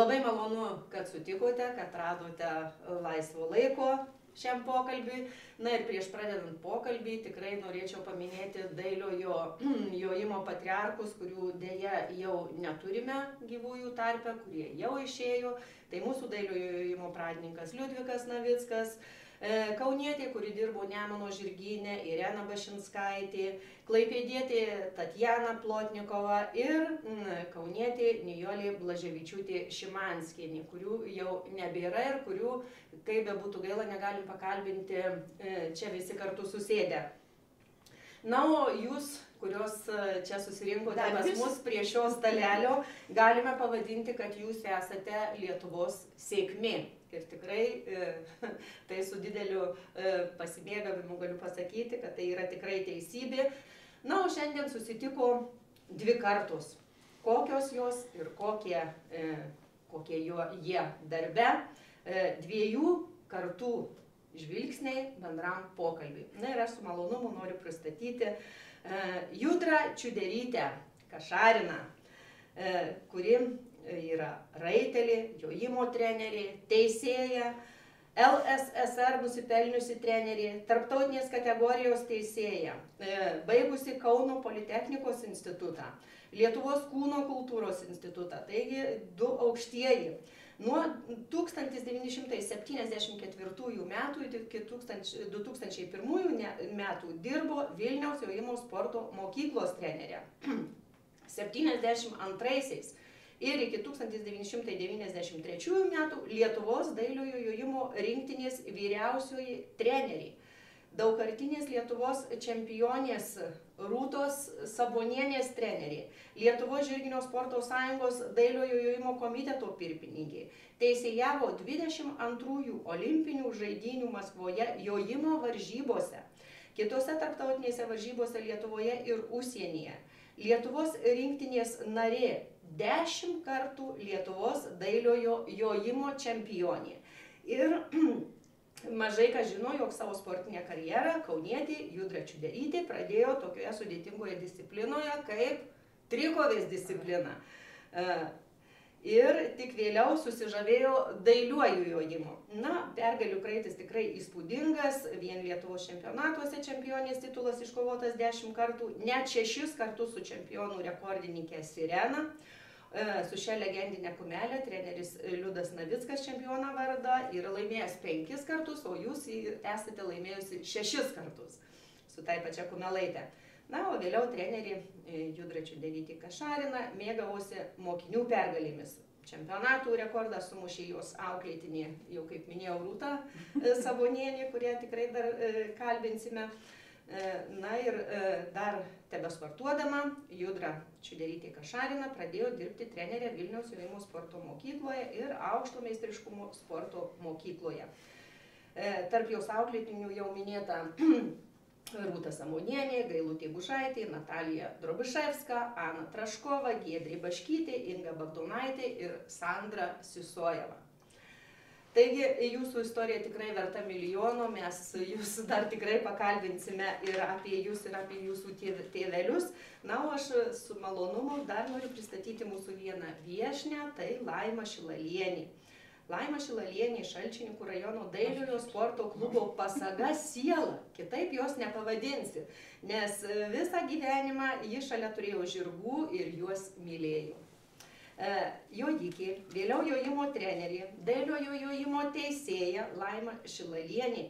Labai malonu, kad sutikote, kad radote laisvo laiko šiam pokalbiui. Na ir prieš pradedant pokalbį tikrai norėčiau paminėti dailiojo jojimo patriarchus, kurių dėja jau neturime gyvųjų tarpe, kurie jau išėjo. Tai mūsų dailiojo jojimo pradininkas Liudvikas Navickas, kaunietė, kuri dirbo Nemuno žirgyne, Irena Bašinskaitė, klaipėdietė Tatjana Plotnikova ir kaunietė Nijolė Blaževičiūtė Šimanskienė, kurių jau nebėra ir kurių, kaip be būtų gaila, negalim pakalbinti čia visi kartu susėdę. Na, o jūs, kurios čia susirinkote pas mus prie šio stalelio, galime pavadinti, kad jūs esate Lietuvos sėkmė. Ir tikrai tai su dideliu pasimėgavimu galiu pasakyti, kad tai yra tikrai teisybė. Na, o šiandien susitiko dvi kartos. Kokios jos ir kokie jie darbe. Dviejų kartų žvilgsniai bendram pokalbiui. Na ir aš su malonumu noriu pristatyti Judrą Čiuderytę Kašariną, kuri yra raitelė, jojimo trenerė, teisėja, LSSR nusipelniusi trenerė, tarptautinės kategorijos teisėja, baigusi Kauno Politechnikos institutą, Lietuvos kūno kultūros institutą, taigi du aukštieji. Nuo 1974 metų iki 2001 metų dirbo Vilniaus jojimo sporto mokyklos trenerė. 72 ir iki 1993 metų Lietuvos dailiojo jojimo rinktinės vyriausioji treneriai. Daugkartinės Lietuvos čempionės Rūtos Sabonienės trenerė, Lietuvos žirginio sporto sąjungos dailiojo jojimo komiteto pirmininkė, teisėjavo 22 olimpinių žaidynių Maskvoje jojimo varžybose, kitose tarptautinėse varžybose Lietuvoje ir užsienyje. Lietuvos rinktinės narė, 10 kartų Lietuvos dailiojo jojimo čempionė. Ir mažai kas žino, jog savo sportinę karjerą kaunietė Judra Čiuderytė pradėjo tokioje sudėtingoje disciplinoje kaip trikovės disciplina. Ir tik vėliau susižavėjo dailiuoju jojimu. Na, pergalių kraitis tikrai įspūdingas, vien Lietuvos čempionatuose čempionės titulas iškovotas 10 kartų, net 6 kartus su čempionų rekordininkė Sirena. Su šia legendinė kumelė treneris Liudas Navickas čempioną vardą yra laimėjęs 5 kartus, o jūs esate laimėjusi 6 kartus su tai pačia kumelaitė. Na, o vėliau trenerį Judra Čiuderytė Kašarina mėgavosi mokinių pergalėmis. Čempionatų rekordą sumušė jos auklėtinė, jau kaip minėjau, Rūta Sabonienė, kurią tikrai dar kalbinsime. Na ir dar tebesportuodama, Judra Čiuderytė Kašarina pradėjo dirbti trenerė Vilniaus jojimo sporto mokykloje ir aukšto meistriškumo sporto mokykloje. Tarp jos auklėtinių jau minėta Rūta Sabonienė, Gailutė Gužaitė, Natalija Drobiševska, Ana Traškova, Giedrė Baškytė, Inga Bagdonaitė ir Sandra Sisojeva. Taigi, jūsų istorija tikrai verta milijono, mes jūs dar tikrai pakalbinsime ir apie jūs, ir apie jūsų tėvelius. Na, o aš su malonumu dar noriu pristatyti mūsų vieną viešnią, tai Laima Šilalienė. Laima Šilalienė iš Šalčininkų rajono dailiojo sporto klubo Pasaga siela, kitaip jos nepavadinsi, nes visą gyvenimą ji šalia turėjo žirgų ir juos mylėjo. Jojikė, vėliau jojimo trenerė, dailiojo jojimo teisėja Laima Šilalienė,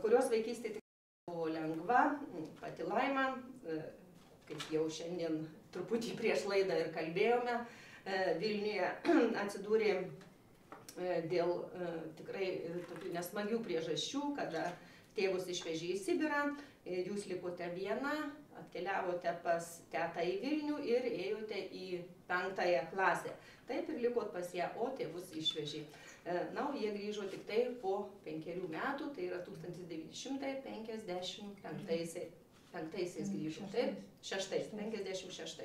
kurios vaikystė buvo lengva, pati Laima, kaip jau šiandien truputį prieš laidą ir kalbėjome, Vilniuje atsidūrė dėl tikrai tokių nesmagių priežasčių, kada tėvus išvežė į Sibirą, jūs likote viena, atkeliavote pas tetą į Vilnių ir ėjote į 5. klasę. Taip ir likot pas ją, o tėvus išvežė. Na, jie grįžo tik tai po 5 metų, tai yra 1955 grįžo, taip? 56.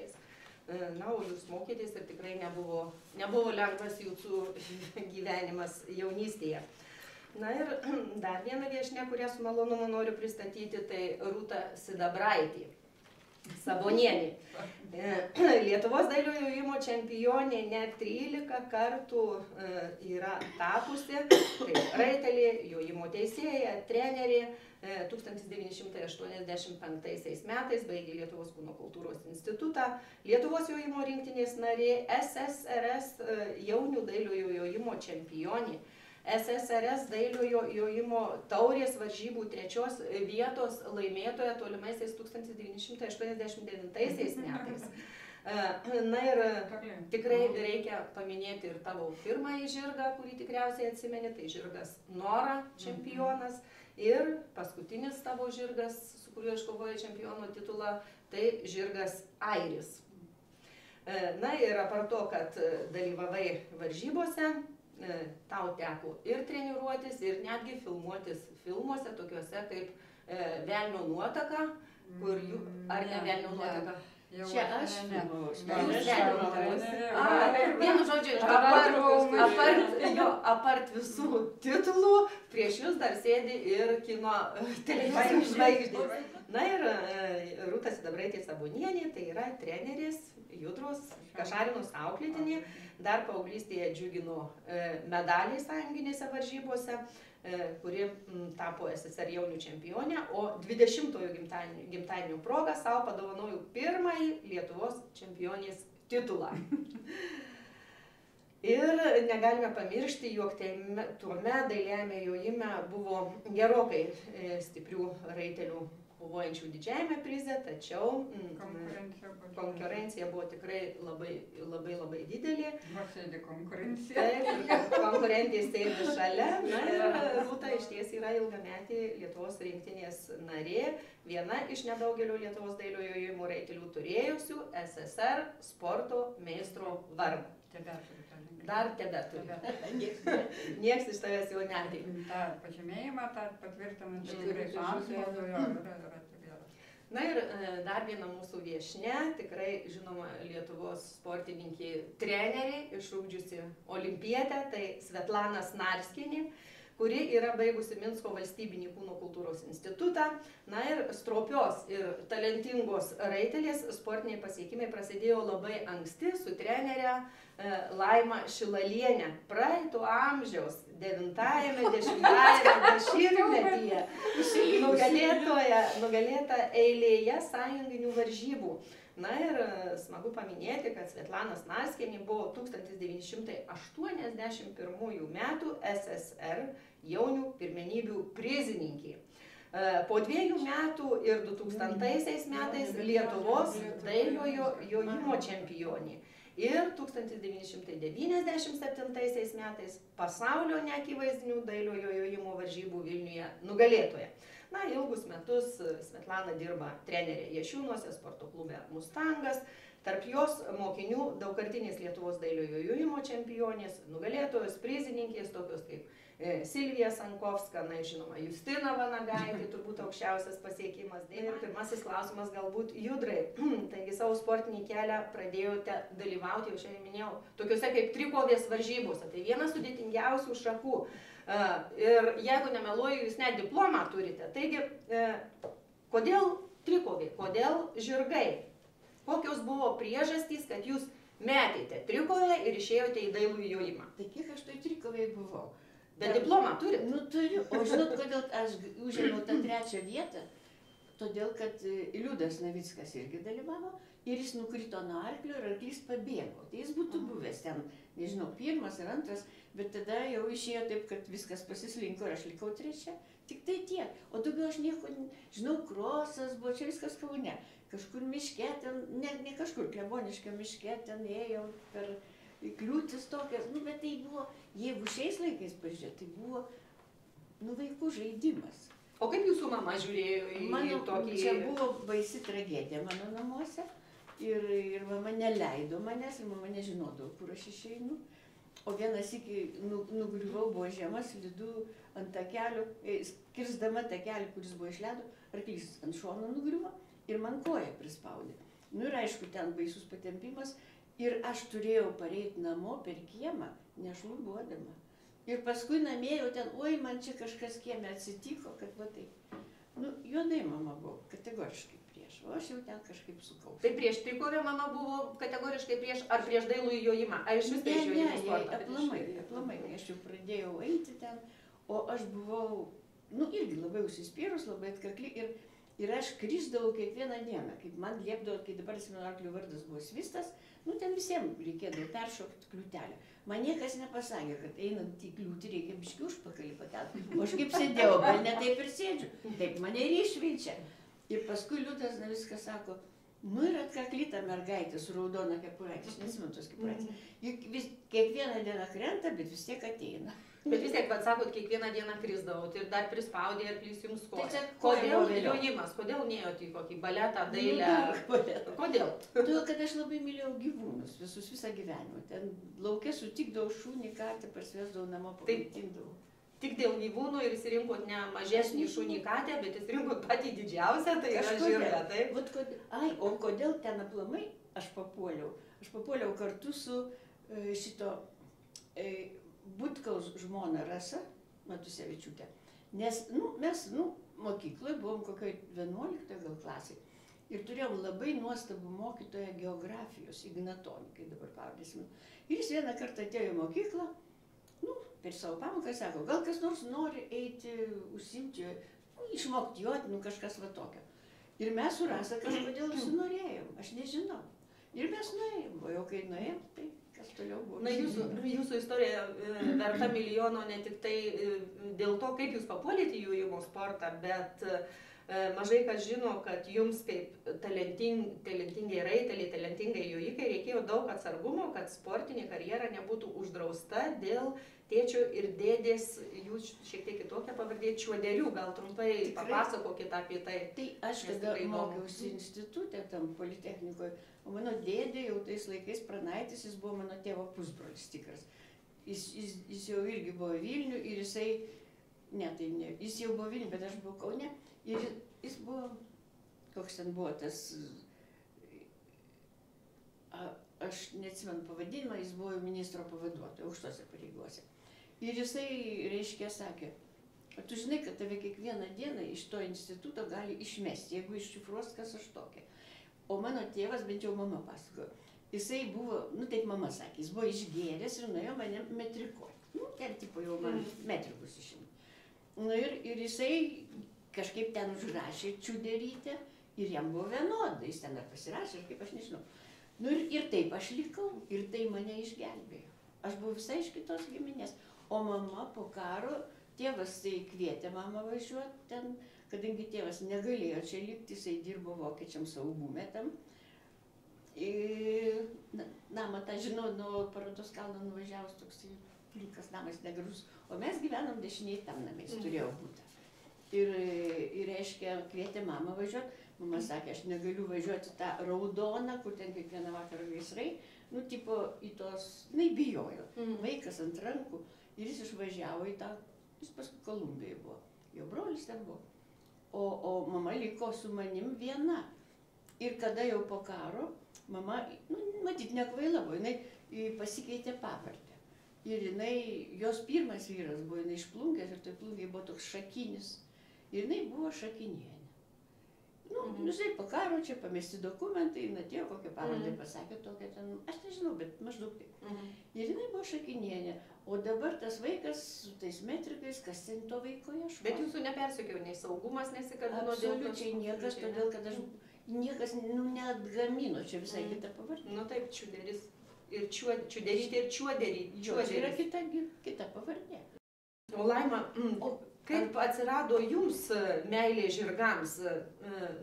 Na, o jūs mokytės ir tikrai nebuvo lengvas jūsų gyvenimas jaunystėje. Na ir dar viena viešnia, kurią su malonumu noriu pristatyti, tai Rūta Sidabraitė. Sabonienė. Lietuvos dailiojo jojimo čempionė net 13 kartų yra tapusi, tai raitelė, jojimo teisėja, trenerė. 1985 metais baigė Lietuvos kūno kultūros institutą, Lietuvos jojimo rinktinės narė, SSRS jaunių dailiojo jojimo čempionė, SSRS dailiojo jojimo taurės varžybų 3 vietos laimėtoja tolimaisiais 1989 metais. Na ir tikrai reikia paminėti ir tavo pirmąjį žirgą, kurį tikriausiai atsimeni, tai žirgas Nora čempionas. Ir paskutinis tavo žirgas, su kuriuo iškovojo čempiono titulą, tai žirgas Airis. Na ir apart to, kad dalyvavai varžybose, tau teko ir treniruotis, ir netgi filmuotis filmuose, tokiuose kaip Velnio nuotaka, kur jų, ar ne Velnio nuotaka? Čia aš vienu žodžiu, apart visų titulų, prieš jūs dar sėdi ir kino televizijos žvaigždės. Na ir Rūta Sidabraitė Sabonienė, tai yra treneris Judros Kašarinos auklėtinė, dar paauglystėje džiugino medaliai sąjunginėse varžybose, kuri tapo SSR jaunių čempionė, o 20-ojo gimtadienio proga savo padovanojau pirmąjį Lietuvos čempionės titulą. Ir negalime pamiršti, jog tuomet dailiajame jojime buvo gerokai stiprių raitelių kovojančių didžiajame prize, tačiau konkurencija buvo tikrai labai didelė. Sėdi konkurencija. Taip, konkurentė sėdi šalia. Na ir Rūta išties yra ilgametė Lietuvos rinktinės narė, viena iš nedaugelio Lietuvos dailiojo jojimo raitelių turėjusių SSR sporto meistro vardą. Dar tebeturi. Nieks iš tavęs jau neateina. Ta pažymėjimą, tą patvirtinantį tikrai su antspaudu, jo, yra tebėra. Na ir dar viena mūsų viešnia, tikrai žinoma Lietuvos sportininkė trenerė, išugdžiusi olimpietę, tai Svetlana Snarskienė, kuri yra baigusi Minsko valstybinį kūno kultūros institutą. Na ir stropios ir talentingos raitelės sportiniai pasiekimai prasidėjo labai anksti su trenerė Laima Šilalienė. Praeito amžiaus 9-10 dešimtmetyje nugalėta eilėje sąjunginių varžybų. Na ir smagu paminėti, kad Svetlana Snarskienė buvo 1981 metų SSR jaunių pirmenybių prizininkė. Po 2 metų ir 2000 metais Lietuvos dailiojo jojimo čempionė. Ir 1997 metais pasaulio neakivaizdinių dailiojo jojimo varžybų Vilniuje nugalėtoja. Na, ilgus metus Svetlana dirba trenerė Jašiūnuose, sporto klube Mustangas. Tarp jos mokinių daugkartinės Lietuvos dailiojo jojimo čempionės, nugalėtojos, prizininkės, tokios kaip Silvija Sankovska, na, žinoma, Justina Vanagaitė, turbūt aukščiausias pasiekimas. Ir pirmasis klausimas galbūt Judrai. Taigi savo sportinį kelią pradėjote dalyvauti, jau šiandien minėjau, tokiuose kaip trikovės varžybose. Tai vienas sudėtingiausių šakų. Ir jeigu nemeluoju, jūs net diplomą turite. Taigi, kodėl trikovė, kodėl žirgai? Kokios buvo priežastys, kad jūs metėte trikovę ir išėjote į dailų jojimą? Tai kiek aš toj trikovėj buvau? Bet diplomą turit? Nu, turiu. O žinot, kodėl aš užėmiau tą 3. vietą? Todėl, kad Liudas Navickas irgi dalyvavo ir jis nukrito nuo arklio ir arklys pabėgo. Tai jis būtų buvęs ten, nežinau, 1 ar 2, bet tada jau išėjo taip, kad viskas pasislinko ir aš likau 3. Tik tai tiek. O daugiau aš nieko, žinau, krosas buvo, čia viskas Kaune. Kažkur miške ten, ne kažkur, Kleboniškio miške ten ėjau per kliūtis tokias, nu, bet tai buvo, jeigu šiais laikais pažiūrėt, tai buvo, nu, vaikų žaidimas. O kaip jūsų mama žiūrėjo į tokį... Čia buvo baisi tragedija mano namuose ir mama neleido manęs ir mama nežinodavo, kur aš išeinu. O vienas iki nugriuvau, buvo žiema, slidu ant takelio, kirsdama takelį, kuris buvo iš ledo, arklys ant šono nugriuvo ir man koją prispaudė. Nu ir aišku, ten baisus patempimas ir aš turėjau pareiti namo per kiemą, nešlubuodama. Ir paskui namie jau ten, oi, man čia kažkas kieme atsitiko, kad va taip. Nu, juodai mama buvo, kategoriškai prieš. o aš jau ten kažkaip sukau. Tai prieš trikovę mama buvo kategoriškai prieš, ar prieš dailų įjojimą? Ar iš vis prieš jojimo sportą? Aplamai, aš jau pradėjau eiti ten, o aš buvau, nu, irgi labai užsispyrus, labai atkakli ir aš krisdavau kiekvieną dieną, kaip man liepdavo, kai dabar atsimenu, arklio vardas buvo Svistas, nu, ten visiems reikėdavo peršokti kliūtelę. Man niekas nepasakė, kad einant į kliūtį reikia biškį užpakalį pakelti. O aš kaip sėdėjau, gal ne taip ir sėdžiu, taip mane ir išveičia. Ir paskui Liudas Navickas sako, nu ir atkaklyta mergaitė su raudona kepuraitė, aš nesimenu tos kepuraitės. Juk kiekvieną dieną krenta, bet vis tiek ateina. Bet vis tiek, sakote, kiekvieną dieną krisdavot ir dar prispaudė arklys jums koją. Tai kodėl jojimas? Kodėl neėjote į kokį baletą, dailę? Kodėl? Todėl, kad aš labai mylėjau gyvūnus, visus visą gyvenimą. Ten lauke sutikdavau šunį, katę, parsivesdavau namo, pamaitindavau. Tik dėl gyvūnų ir įsirinkot ne mažesnį šunį katę, bet įsirinkot patį didžiausią, tai yra žirgą, taip? Ai, o kodėl ten aplamai aš papuoliau? Aš papuoliau kartu su šito Butkaus žmona Rasa Matusevičiūtė. Nes, mes, mokykloje buvom kokioj 11 gal klasėj. Ir turėjom labai nuostabų mokytoją geografijos, Ignatonį, kai dabar pavadėsim. Ir jis vieną kartą atėjo į mokyklą, per savo pamoką sako, gal kas nors nori eiti, užsiimti, išmokti joti, kažkas va tokio. Ir mes su Rasa kažkodėl užsinorėjom, aš nežinau. Ir mes nuėjom, o jau kai nuėjom, tai kas toliau buvo. Na, jūsų istorija verta milijono ne tik tai dėl to, kaip jūs papuolėte į jojimo sportą, bet mažai kas žino, kad jums kaip talentingai raiteliai, talentingai jojikai reikėjo daug atsargumo, kad sportinė karjera nebūtų uždrausta dėl tėčio ir dėdės, jūs šiek tiek kitokią pavardė, Čiuoderių, gal trumpai papasakokit apie tai. Tai aš kada mokiausi institutė tam politechnikoje, o mano dėdė jau tais laikais Pranaitis, jis buvo mano tėvo pusbrolis tikras. Jis jau irgi buvo Vilnių ir jisai, jis jau buvo Vilnių, bet aš buvau Kaune. Ir jis buvo, koks ten buvo tas, aš neatsimenu pavadinimą, jis buvo ministro pavaduotojo, aukštose pareigose. Ir jisai, reiškia, sakė, tu žinai, kad tave kiekvieną dieną iš to instituto gali išmesti, jeigu iššifruos, kas aš tokia. O mano tėvas, bent jau mama pasakojo, jisai buvo, taip mama sakė, jis buvo išgėręs ir nuėjo mane metrikuoti. Ten tipo jau man metrikus išimti. Ir jisai kažkaip ten užrašė Čiuderytę ir jam buvo vienodai, jis ten ar pasirašė, kaip aš nežinau. Ir taip aš likau, ir tai mane išgelbėjo. Aš buvau visai iš kitos giminės. O mama po karo, tėvas tai kvietė mamą važiuoti ten, kadangi tėvas negalėjo čia likti, jisai dirbo vokiečiam saugume tam. Namą tą žinau, nuo Parodos kalno nuvažiavus toks plikas namas negražus. O mes gyvenom dešiniai tam namais, turėjau būti. Ir reiškia, kvietė mamą važiuoti. Mama sakė, aš negaliu važiuoti tą raudoną, kur ten kiekvieną vakarą gaisrai. Tipo į tos, bijojo. Vaikas ant rankų. Ir jis išvažiavo į tą, jis paskui Kolumbijoje buvo. Jo brolis ten buvo. O mama liko su manim viena. Ir kada jau po karo, mama, matyt, nekvaila buvo, jinai pasikeitė pavardę. Ir jos pirmas vyras buvo, jinai iš Plungės, ir tai Plungėje buvo toks Šakinis. Ir jinai buvo Šakinienė. Žinai, po karo čia pamesti dokumentai, atėjo kokią pavardę pasakė tokią ten, aš nežinau, bet maždaug taip. Ir jinai buvo Šakinienė. O dabar tas vaikas su tais metrikais, kas ten to vaiko ieško. Bet jūsų nepersekiojo, nei saugumas nesikabino dėl to? Absoliučiai niekas, todėl kad niekas neatgamino, čia visai kita pavardė. Taip, Čiuderis ir Čiuderytė ir Čiuoderį. Čia yra kita pavardė. O Laima, kaip atsirado jums meilė žirgams?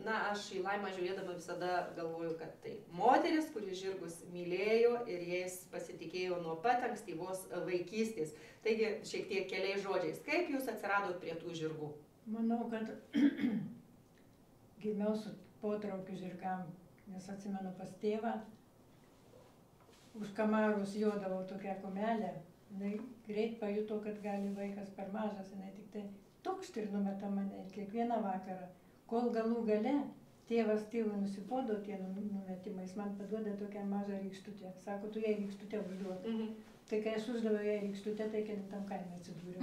Aš į Laimą žiūrėdama visada galvoju, kad tai moteris, kuri žirgus mylėjo ir jais pasitikėjo nuo pat ankstyvos vaikystės. Taigi, šiek tiek keliais žodžiais, kaip jūs atsiradot prie tų žirgų? Manau, kad gimiau su potraukiu žirgam, nes atsimenu pas tėvą, už kamarus jodavau tokią kumelę. Greit pajuto, kad gali vaikas per mažas, jinai tik tai tokšt ir numeta mane kiekvieną vakarą. Kol galų gale tėvas tėvui nusibodo tie numetimais, man paduoda tokią mažą rykštutę. Sako, tu jai rykštutę užduok. Tai kai aš uždaviau jai rykštutę, tai kelintam kaime atsidūriau.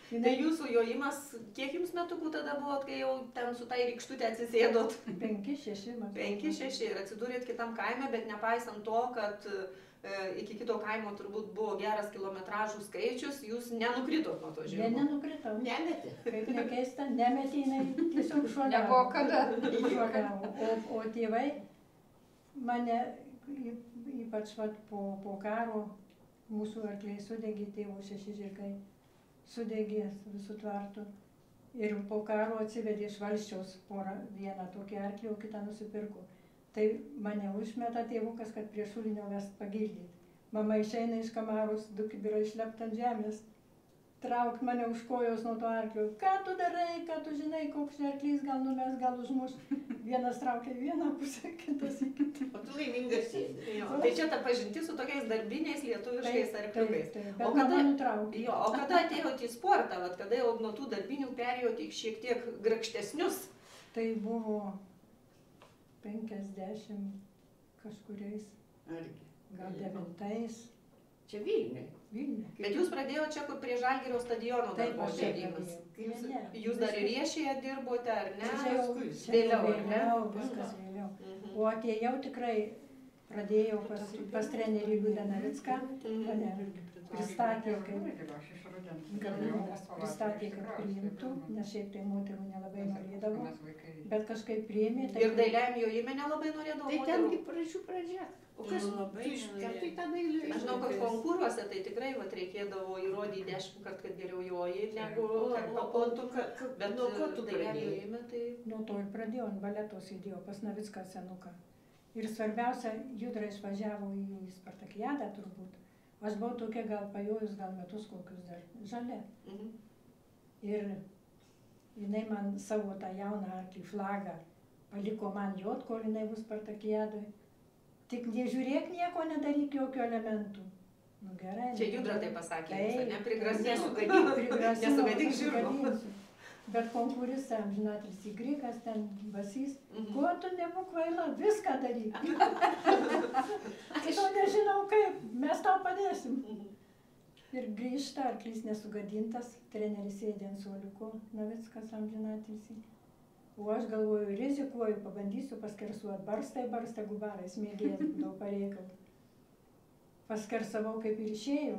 Tai jūsų jojimas, kiek jums metukų tada buvot, kai jau ten su tai rykštutė atsisėdot? 5-6 metų. 5-6 ir atsidūrėt kitam kaime, bet nepaisant to, kad iki kito kaimo turbūt buvo geras kilometražų skaičius, jūs nenukritot nuo to žirgo. Nenukritau. Nemetė. Kaip nekeista, nemetė, jinai tiesiog šuoliavo. Nebuvo kada. Šuoliavo. O tėvai mane, ypač po karo, mūsų arkliai sudegė, tėvo 6 žirgai sudegė visų tvartų. Ir po karo atsivedė iš Valsčiaus vieną tokį arklį, o kitą nusipirko. Tai mane užmeta tėvukas, kad prie šulinio vest pagirdyt. Mama išeina iš kamaros, 2 kibirai išlept ant žemės, traukt mane už kojos nuo to arklio. Ką tu darai, ką tu žinai, koks arklys gal numes, gal užmuš. Vienas traukia į vieną pusę, kitas į kitą. O tu laimingas sėdi. Tai čia ta pažintis su tokiais darbiniais lietuviškais arkliukais. Bet O mama kada- nutraukė. O kada atėjote į sportą, vat, kada jau nuo tų darbinių perėjote į šiek tiek grakštesnius? Tai buvo 50 kažkuriais, Argi. gal 9 Čia Vilniui. Vilniuje. Bet jūs pradėjote čia, kur prie Žalgirio stadiono dar Taip, buvo aš čia žaidimas. pradėjau. Ne, Jūs dar ir Riešėje dirbote, ar ne? Čia jau Paskui vėliau, ar ne? vėliau, viskas vėliau. Mhm. O atėjau tikrai, pradėjau pas trenerį Liudą Navicką, mane pristatė, kaip priimtų, nes šiaip tai moterų nelabai norėdavo, bet kažkaip priėmė. Ir dailiajam jojime nelabai norėdavo Tai moterų. tengi pradžių pradžia. O kas Labai tu iš karto į tą dailį? Aš žinau, kad konkuruose tai tikrai vat, reikėdavo įrodyti 10 kartų, kad geriau joji, negu kad papultų. Bet nuo ko tu dailiajam pradėjai? jojime tai... Nuo to ir pradėjau, ant baleto sėdėjau pas Navicką senuką. Ir svarbiausia, Judra išvažiavo į Spartakiadą turbūt. Aš buvau tokia gal pajojus, gal metus kokius dar, žalia. Mhm. Ir jinai man savo tą jauną arklį flagą paliko man jot, kol jinai bus Spartakiadoj. Tik nežiūrėk, nieko nedaryk, jokių elementų. Nu gerai. Čia Judra tai pasakė, Taip. ne prigrasino. Nesugadink Nesugadink žirgo. Bet konkursą amžinatis įgrikas, ten Vasys. Mhm. Kuo tu nebūk kvaila, viską daryk. Aš to nežinau kaip, mes tau padėsim. Ir grįžta, arklys nesugadintas, treneris sėdė ant suoliuko, Navickas amžinatis. O aš galvoju, rizikuoju, pabandysiu paskersuoti, barsta gubarais, mėgėjas būdavo pareikalt. Paskersavau kaip ir išėjau.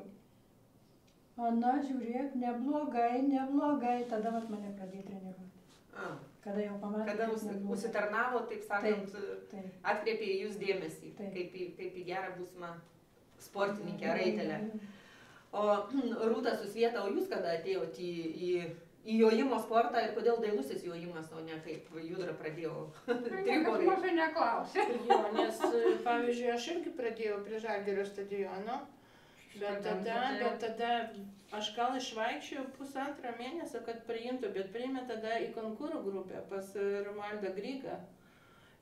Ana, žiūrėk, neblogai, tada vat mane pradėjo treniruoti. Kada jau pamatė, Kada užsitarnavo, taip sakant, Taip. atkreipė į jūs dėmesį, Taip. kaip į gerą būsimą sportininkę, raitelę. O Rūta su Svieta, o jūs kada atėjote į jojimo sportą ir kodėl dailusis jojimas, o ne kaip Judra pradėjo Niekas mūsų neklausė. Jo, nes, pavyzdžiui, aš irgi pradėjau prie Žalgirio stadiono, bet tada aš gal išvaikščiau 1,5 mėnesio, kad priimtų, bet priėmė tada į konkurų grupę pas Romualdą Grygą.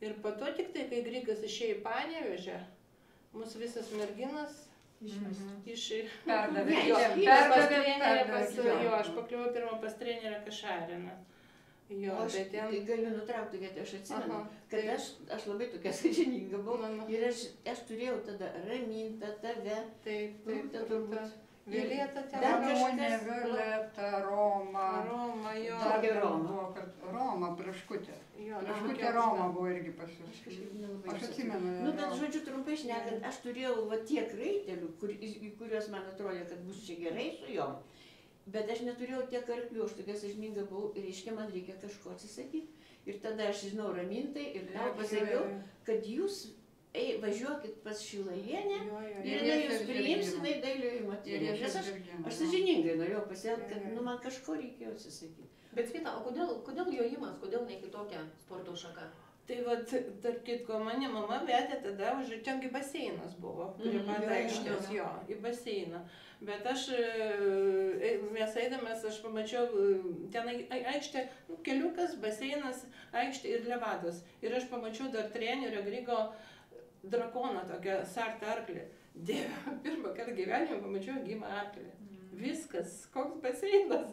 Ir po to tik tai, kai Grygas išėjo į Panevėžį, mūsų visas merginas Perdavė. Jo, aš pakliuvau pirmą pas trenerę Kašariną. Jo, Aš bet ten... tai galiu nutraukti vietą, aš atsimenu, Aha, kad taip. aš labai tokia sąžininga buvau. Nu, nu. Ir aš turėjau tada Ramintą, tave, Taip, Rūtą turbūt. Violeta ten. Dar Ramunė, kažkas- Violeta, Roma. Roma, jo. Dar Dar Roma. buvo, kad Roma, Praškutė. Jo, Praškutė Roma buvo irgi pas Aš jūs. kažkaip nelabai Aš atsimenu. atsimenu. Nu, bet Romą. žodžiu, trumpai šnekant, aš turėjau va tiek raitelių, į kuriuos man atrodė, kad bus čia gerai su jom. Bet aš neturėjau tiek arklių, aš tokia sąžininga buvau ir reiškia, man reikia kažko atsisakyti. Ir tada aš žinau Ramintai ir dar pasakiau, kad jūs važiuokit pas Šilalienę ir jinai jūs priims, jinai dailiojimo trenerių. Nes aš sąžiningai norėjau pasielgti, kad nu, man kažko reikėjo atsisakyti. Bet Svita, o kodėl jojimas, kodėl ne kitokia sporto šaka? Tai vat, tarp kitko, mane mama vedė tada, tengi baseinas buvo, prie pat jo, aikštės, jo, į baseiną. Bet mes eidamas, aš pamačiau, ten aikštė, keliukas, baseinas, aikštė ir levados. Ir aš pamačiau dar trenerio Grygo drakoną, tokią sartą arklį. Dieve, pirmą kartą gyvenime pamačiau gyvą arklį. Viskas, koks baseinas.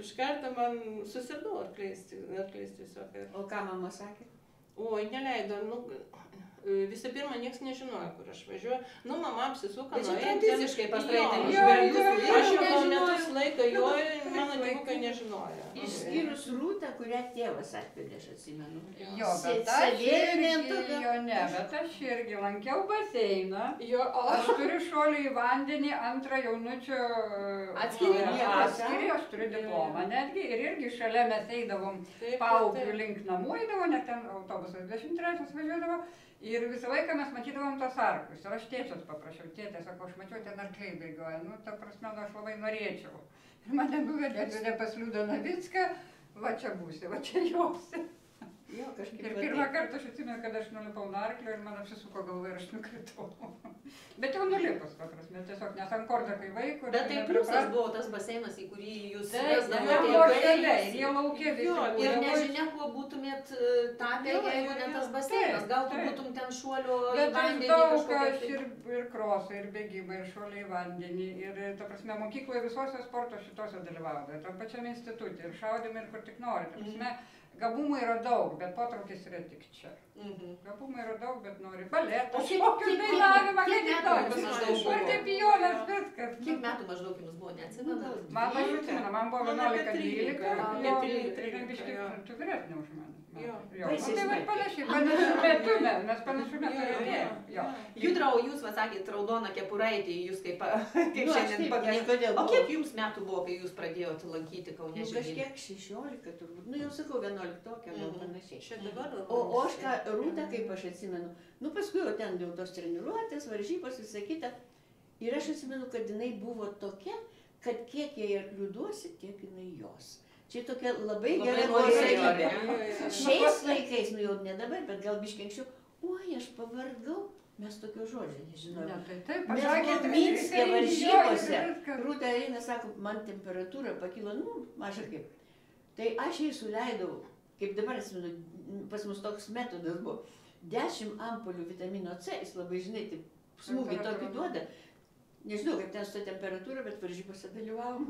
Iš karto man susirgau arkliais tiesiog. O ką mama sakė? Oi, neleido, visą pirmą niekas nežinojo, kur aš važiuoju. Nu, mama apsisuko, Bet čia nuėjo. tradiciškai pas raitelį Jo, jūsų aš jau gal nežinojo. metus laiko joju, mano nežinojo. Išskyrus Rūtą, kurią tėvas atvedė, aš atsimenu. Jo, bet aš irgi lankiau baseiną. Aš turiu šuolį į vandenį, antrą jaunučio atskirį, aš turiu diplomą netgi. Ir irgi šalia mes eidavom Paupių link namų, nes ten autobusas 23 važiuodavo. Ir visą laiką mes matydavom tos arklius. Ir aš tėčios paprašiau, tėtė, sakau, aš mačiau ten arkliai bėgioja. Nu, ta prasme, aš labai norėčiau. Ir mane nuvedė pas Liudą Navicką, va čia būsi, va čia josi. Jo, kažkaip. Ir pirmą kartą aš atsimenu, kad aš nulipau nuo arklio ir man apsisuko galva ir aš nukritau. Bet jau nulipus, ta prasme, tiesiog nes ant kordą kai vaikų. Bet tai pliusas buvo tas baseinas, į kurį jūs vesdavote. Jie laukė visi. Ir nežinia, kuo būtumėt tapę, jeigu ne tas baseinas. Gal tu būtum ten šuolio į vandenį kažkokia. Ir krosai, ir bėgimai, ir šuoliai į vandenį. Ir, ta prasme, mokykloje visuose sporto šitose dalyvaudavo. Tam pačiam institutė. Ir šaudėme, ir kur tik nori. Ta prasme, gabumų yra daug, bet potraukis yra tik čia. Gabumų yra daug, bet nori baletas, šokius, dainavimą, fortepijonas, viskas. Kiek metų maždaug jums buvo, neatsimenu? Man buvo 11-12. Tu vyresnė už mane. Jo, tai va panašiu metu jau. Judra, o jūs, va sakėt, raudona kepuraitė, jūs kaip šiandien pagrindinė. O kiek jums metų buvo, kai jūs pradėjote lankyti Kaune žemyną? Kažkiek 16 turbūt, nu jau sakau 11-okė, gal panašiai. O aš ką, Rūta, kaip aš atsimenu, nu paskui jau ten jau tos treniruotės, varžybos, visą kitą. Ir aš atsimenu, kad jinai buvo tokia, kad kiek jai arklių duosi, tiek jinai jos. Čia tokia labai gera nuosavybė. Šiais laikais, nu jau ne dabar, bet gal biškiai anksčiau, oi, aš pavargau, mes tokio žodžio nežinojom. Taip, mes buvom Minske varžybose. Rūta eina, sako, man temperatūra pakilo, nu, maža kaip. Tai aš jai suleidau, kaip dabar atsimenu, pas mus toks metodas buvo, 10 ampulių vitamino C, jis labai, žinai, taip smūgį tokį duoda. Nežinau, kaip ten su ta temperatūra, bet varžybose dalyvavom.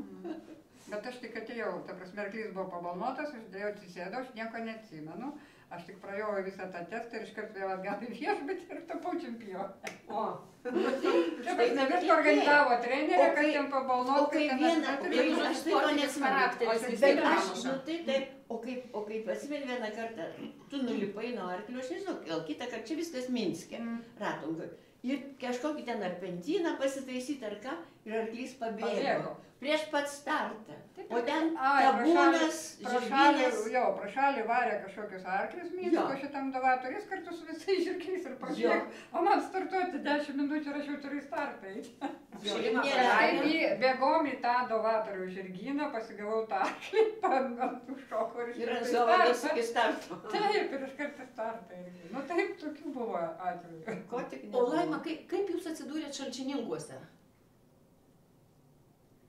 Bet aš tik atėjau, ta prasme, arklys buvo pabalnotas, aš dėjau atsisėdau, aš nieko neatsimenu. Aš tik praėjau visą tą testą ir iškart vėl atgal į viešbutį ir tapau čempionė. O. Čia viską organizavo trenerė, kad ten pabalnotas. O kai vieną, sportinis charakteris vis tiek pramuša. O kaip atsimeni vieną kartą, tu nulipai nuo arklio, aš nežinau, gal kitą kartą, čia viskas Minske, Ratungoj. Ir kažkokį ten ar pentyną pasitaisyti ar ką, ir arklys pabėgo. Prieš pat startą. O ten tabūnas, žirginės. Jo, pro šalį varė kažkokius arklius Minsko šitam davatorius kartu su visais žirgiais ir pabėgo. O man startuoti 10 minučių ir aš jau turiu startą eiti. Bėgom į tą davatorių žirgyną, pasigavau tą arklį, ant šoko ir iškart iki starto. Taip, ir iškart į startą. Nu taip, tokių buvo atvejų. O Laima, kaip jūs atsidūrėt Šalčininkuose?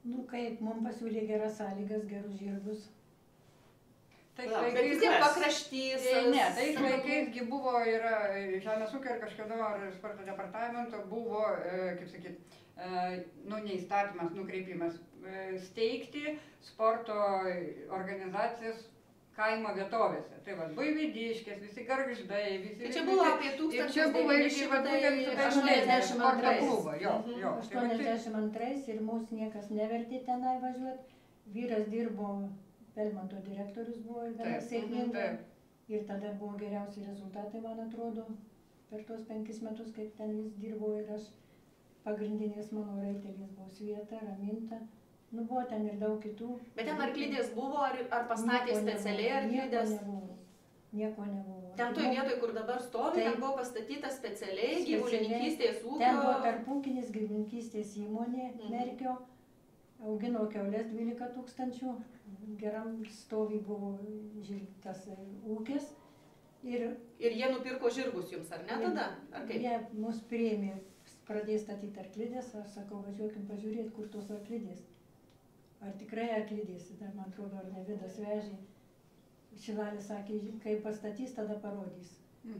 Nu kaip, mums pasiūlė geras sąlygas, gerus žirgus. Bet vis tiek pakraštys. Ne, tais laikais buvo ir Žemės ūkio ir kažkada ar sporto departamento buvo, kaip sakyt, nu ne įstatymas, nukreipimas, steigti sporto organizacijas kaimo vietovėse. Tai va, Buivydiškės, visi Gargždai, visi... Čia buvo apie 1982 ir mūsų niekas nevertė tenai važiuoti. Vyras dirbo, Belmonto direktorius buvo gana sėkmingai. Ir tada buvo geriausi rezultatai, man atrodo, per tuos 5 metus, kaip ten jis dirbo ir aš pagrindinės mano raitelės buvo Svieta, Raminta. Nu, buvo ten ir daug kitų. Bet ten arklidės buvo, ar pastatė specialiai arklidės? Nieko nebuvo. Ten toj vietoj, kur dabar stovi, ten buvo pastatyta specialiai gyvulininkystės ūkio. Ten buvo tarpūkinis gyvulininkystės įmonė, Merkio, augino kiaulės 12 000, geram stovy buvo tas ūkis. Ir jie nupirko žirgus jums, ar ne tada? Jie mus priėmė, pradėjo statyti arklidės, aš sakau, važiuokim pažiūrėti, kur tos arklidės. Ar tikrai arklidės, man atrodo, ar ne Vidas vežė. Šilalis sakė, kai pastatys, tada parodys. Nu,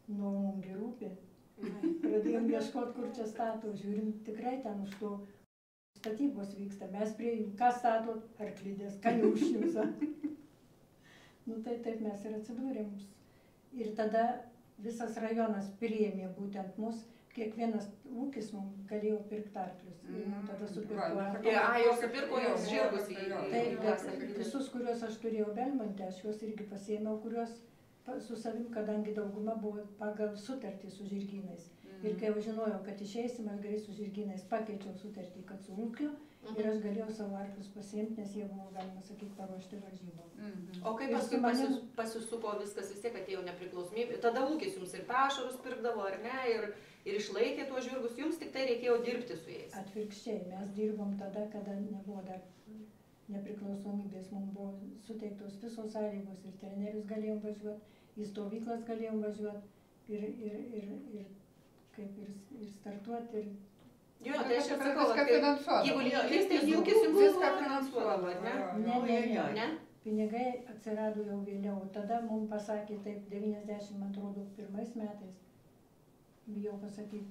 mums rūpi. Pradėjom ieškoti, kur čia stato, žiūrim, tikrai ten už to statybos vyksta. Mes prie jų, ką stato, arklidės, kaniaušnius. Nu, tai taip mes ir atsidūrėm. Ir tada visas rajonas priėmė būtent mus, kiekvienas ūkis mums galėjo pirkti arklius. Ir mums tada supirko arklius. Jau supirko jums žirgus į Taip, bet visus, kuriuos aš turėjau Belmonte, aš juos irgi pasiėmiau, kuriuos su savim, kadangi dauguma buvo pagal sutartį su žirgynais. Ir kai jau žinojau, kad išeisim, aš gerai su žirgynais pakeičiau sutartį, kad su ūkiu, ir aš galėjau savo arklius pasiimti, nes jie buvo, galima sakyti, paruošti varžybom. O kaip paskui pasisuko viskas, vis tiek atėjo nepriklausomybė, tada ūkis jums ir pašarus pirkdavo, ar ne, ir išlaikė tuos žirgus, jums tik tai reikėjo dirbti su jais. Atvirkščiai, mes dirbom tada, kada nebuvo dar nepriklausomybės, mums buvo suteiktos visos sąlygos ir trenerius galėjom važiuoti, į stovyklas galėjom važiuoti ir startuoti. Jo, tai aš ir sakau, viską finansuodavo. Gyvulininkystės ūkis jums viską finansuodavo, ar ne? Ne. Pinigai atsirado jau vėliau. Tada mums pasakė taip 91 metais, bijau pasakyti,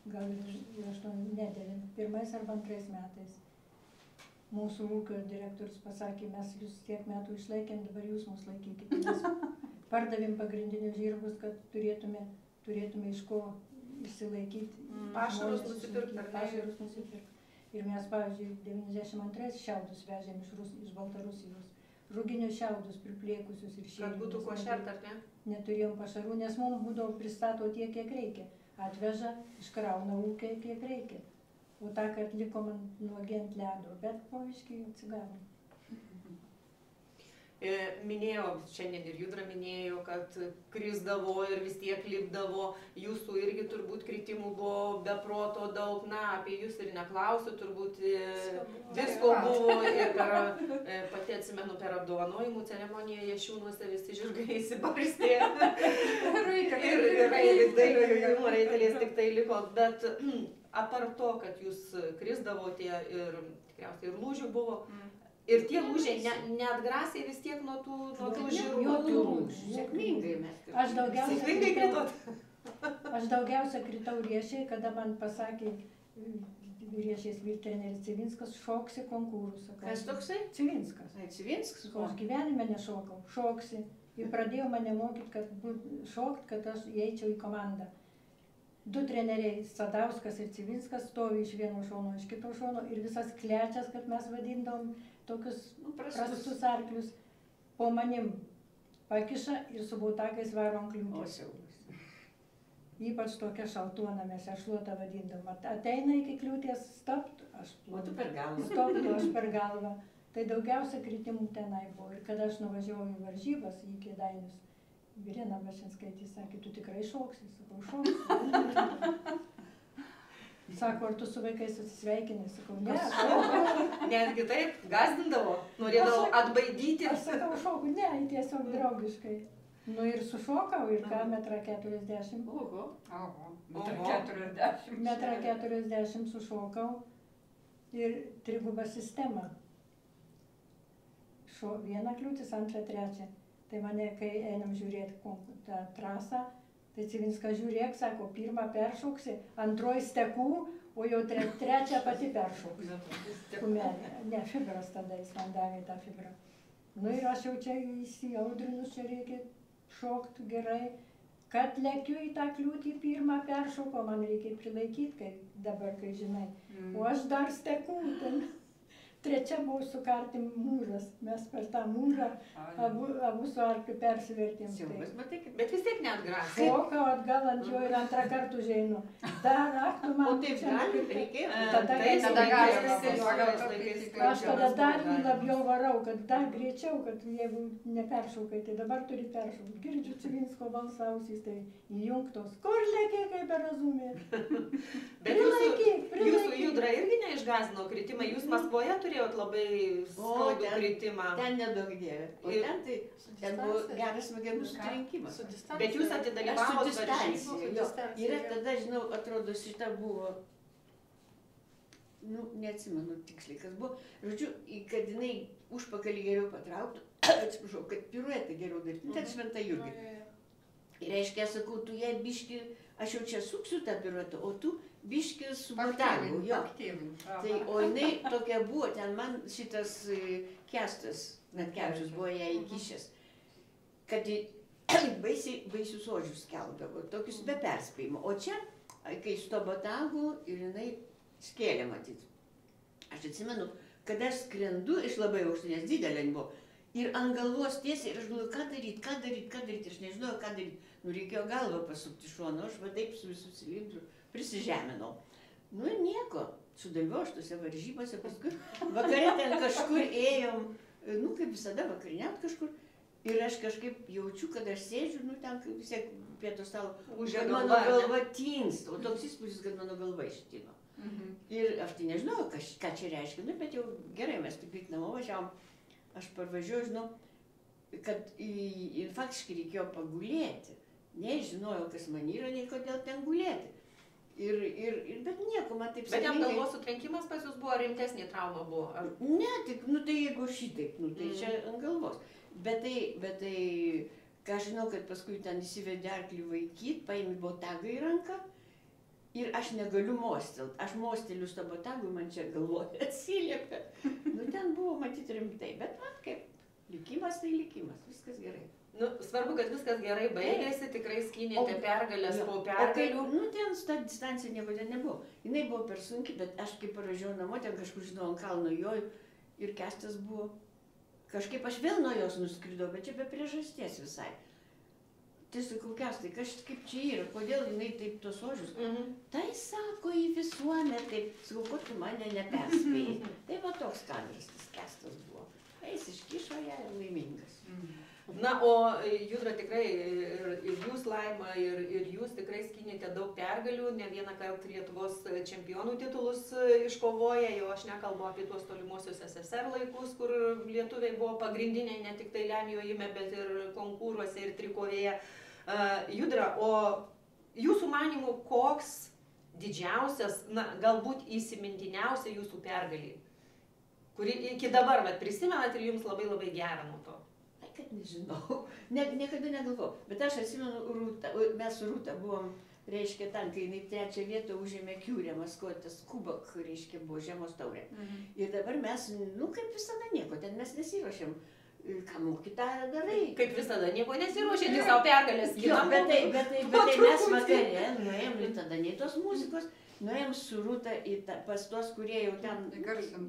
gal ir 1 arba 2 metais. Mūsų ūkio direktorius pasakė, mes jūs tiek metų išlaikėm, dabar jūs mus laikykite. Mes pardavėm pagrindinius žirgus, kad turėtume iš ko išsilaikyti. Pašarus nusipirkti. Ir mes, pavyzdžiui, 92 šiaudus vežėm iš Baltarusijos. Ruginius šiaudus priplėkusius ir šėrimus. Kad būtų ko šert, ar ne? Neturėjom pašarų, nes mums būdavo pristato tiek, kiek reikia. Atveža, iškrauna ūkiai, kiek reikia. O tą, kad liko man nuogi ant ledo, bet po biškį atsigavo. Minėjo, šiandien ir Judra minėjo, kad krisdavo ir vis tiek lipdavo, jūsų irgi turbūt kritimų buvo be proto daug, na, apie jūs ir neklausiu, turbūt visko buvo ir pati atsimenu per apdovanojimų ceremoniją Jašiūnuose visi žirgai įsibarstė ir dailiojo jaunimo raitelės tik tai liko, bet apart to, kad jūs krisdavote ir tikriausiai ir lūžių buvo, ir tie lūžiai neatgrasė vis tiek nuo tų žirgų. Sėkmingai mes. Aš daugiausia kritau Riešiai, kada man pasakė Riešiais vyrtreneris Civinskas, šoksi konkurus. Kas toksai? Civinskas. Civinskas? Aš gyvenime nešokau, šoksi. Ir pradėjo mane mokyti, kad aš įeičiau į komandą. 2 treneriai, Sadauskas ir Civinskas, stovi iš vieno šono, iš kito šono ir visas klečias, kad mes vadindom tokius prastus arklius, po manim pakiša ir su bautakais varo ant kliūties. Ypač tokia šaltuona, mes ją šluotą vadindom. Ateina iki kliūties, stopt, aš tu per galvą. Stoptu, aš per galvą. Tai daugiausia kritimų tenai buvo. Ir kada aš nuvažiavau į varžybas, į Kėdainius, Virena Bašinskaitė sakė, tu tikrai šoksi? Sakau, šoksi. Sako, ar tu su vaikais atsisveikinai? Sakau, ne. Netgi taip, gazdindavo, norėdavo atbaidyti. Aš sakau, šoku, ne, tiesiog draugiškai. Nu ir sušokau, ir ką, 1,40 m. Oho. 1,40 m sušokau ir triguba sistema. Viena kliūtis, antra, trečia. Tai mane, kai einam žiūrėti tą trasą, tai Civinskas žiūrėk, sako, 1 peršoksi, 2 stekų, o jau 3 pati peršoksi. Kumelė. Ne, fibras tada jis man davė tą fibrą. Nu ir aš jau čia įsijaudrinus, čia reikia šokti gerai. Kad lekiu į tą kliūtį 1 peršoko, man reikia prilaikyti, kai dabar, kai žinai. O aš dar stekų ten. 3 buvo sukarti mūras. Mes per tą mūrą abu su arkliu persivertėm. Bet vis tiek neatgrasė. Šokau atgal ant jo ir 2 kartų užeinu. Dar aktų man... O taip gali, reikėjo? Aš tada dar labiau varau, kad dar greičiau, kad jeigu neperšaukai, tai dabar turi peršaukti. Girdžiu Civinsko balsausys, tai įjungtos. Kur lėkiai, kaip berazumė? Bet jūsų Judra irgi neišgąsdino kritimai. Jūs Maskvoje turėjot labai skaudų kritimą. Ten nedaug dievė. O ten buvo geras smegenų sutrinkimas. Bet jūs atidalyvavot varžybose. Ir tada, žinau, atrodo, šita buvo, neatsimenu tiksliai, kas buvo. Žodžiu, kad jinai užpakalį geriau patrauktų, atsiprašau, kad piruetą geriau daryti. Ten Šventa Jurgį. Ir reiškia, sakau, tu jai biški, aš jau čia suksiu tą piruetą, o tu biški su botagu. Tai, o jinai tokia buvo, ten man šitas Kestas, Natkevičius buvo ją įkišęs, kad baisius žodžius keldavo, tokius be perspėjimo. O čia kai su to botagu ir jinai skėlė matyt. Aš atsimenu, kad aš skrendu iš labai aukštų, nes didelė buvo. Ir ant galvos tiesiai, ir aš galvoju, ką daryti, aš nežinojau, ką daryti. Nu, reikėjo galvą pasukti šoną, aš va taip su visų cilindru prisižeminau. Nu ir nieko, sudalyvau aš tose varžybose, paskui vakare ten kažkur ėjom, nu kaip visada vakariniaut kažkur. Ir aš kažkaip jaučiu, kad aš sėdžiu, nu ten vis tiek prie to stalo, kad mano galva tinsta, o toks įspūdis, kad mano galva ištino. Ir aš tai nežinau, ką čia reiškia, nu bet jau gerai, mes tik greit namo važiavom. Aš parvažiuoju, žinau, kad faktiškai reikėjo pagulėti. Nežinojau, kas man yra, nei kodėl ten gulėti. Bet nieko, man taip Bet jam galvos sutrenkimas pas jūs buvo, rimtesnė trauma buvo? Ar... Ne, tik, nu tai jeigu šitaip, nu tai čia ant galvos. Bet tai, ką žinau, kad paskui ten įsivedė arklį vaikyt, paėmė botagą į ranką ir aš negaliu mostelt. Aš mosteliu su to botagu, man čia galvoje atsiliepia. Nu ten buvo matyti rimtai, bet man kaip, likimas tai likimas, viskas gerai. Nu, svarbu, kad viskas gerai baigėsi, tikrai skynėte pergalės po pergalių. Nu, ten ta distancija nieko ten nebuvo. Jinai buvo per sunki, bet aš kaip paražiau namo, ten kažkur žinau, ant kalno joju ir Kestas buvo. Kažkaip aš vėl nuo jos nuskridau, bet čia be priežasties visai. Tai sakau, Kestai, kaip čia yra, kodėl jinai taip tos ožius? Tai sako į visuomet, taip, sakau, ko tu mane neperspėjai. Tai va toks kadras tas Kestas buvo. Jis iškišo ją ir laimingas. Na, o Judra tikrai ir jūs, Laima, ir jūs tikrai skynėte daug pergalių, ne vieną kartą Lietuvos čempionų titulus iškovoję, jau aš nekalbu apie tuos tolimuosius SSR laikus, kur lietuviai buvo pagrindiniai ne tik tai lemjojime, bet ir konkūruose ir trikovėje. Judra, o jūsų manimų koks didžiausias, na, galbūt įsimintiniausia jūsų pergalė, kuri iki dabar prisimenat ir jums labai labai gera nuo to? Kad nežinau, niekada negalvojau, bet aš atsimenu Rūtą, mes su Rūta buvom, reiškia, ten, kai jinai 3. vietą užėmė Kiurė, Maskvotas Kubak, reiškia, buvo žiemos taurė. Ir dabar mes, nu, kaip visada nieko, ten mes nesiruošiam, ką moki tą darai. Kaip visada, nieko nesiruošė, tik savo pergalės skinam. Bet mes vakare nuėjom į tada nei tos muzikos, nuėjom su Rūta pas tuos, kurie jau ten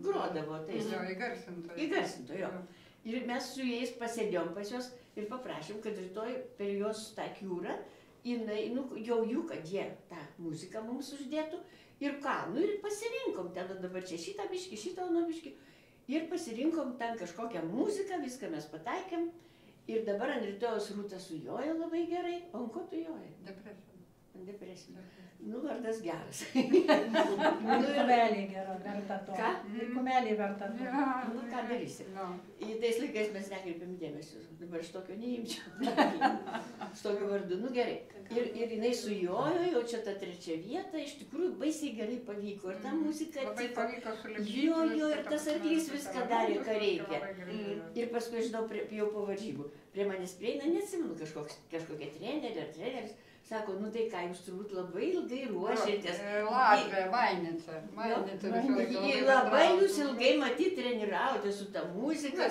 grodavo. Įgarsinto, jo. Ir mes su jais pasėdėjom pas juos ir paprašėm, kad rytoj per juos tą Kiurą, jau jų, kad jie tą muziką mums uždėtų. Ir ką, nu ir pasirinkom, tada dabar čia šitą biškį, šitą ono biškį. Ir pasirinkom ten kažkokią muziką, viską mes pataikėm. Ir dabar ant rytojos Rūta sujoja labai gerai. O ant ko tu joji? Depresija. Nu, vardas geras. Kumelė gera, verta to. Ką? Kumelė verta to. Nu, ką darysi? Į tais laikais mes nekreipėm dėmesio. Dabar aš tokio neimčiau. Su tokiu vardu. Nu, gerai. Ir jinai sujojo, jau čia ta 3. vieta, iš tikrųjų baisiai gerai pavyko. Ir ta muzika atiko. Jo, ir tas arklys viską darė, ką reikia. Ir paskui, žinau, jau po varžybų. Prie manęs prieina, neatsimenu, kažkokia trenerė ar treneris. Sako, nu tai ką, jūs turbūt labai ilgai ruošėtės. Latvija, Mainicė. Labai jūs ilgai matyt treniravote su ta muzika.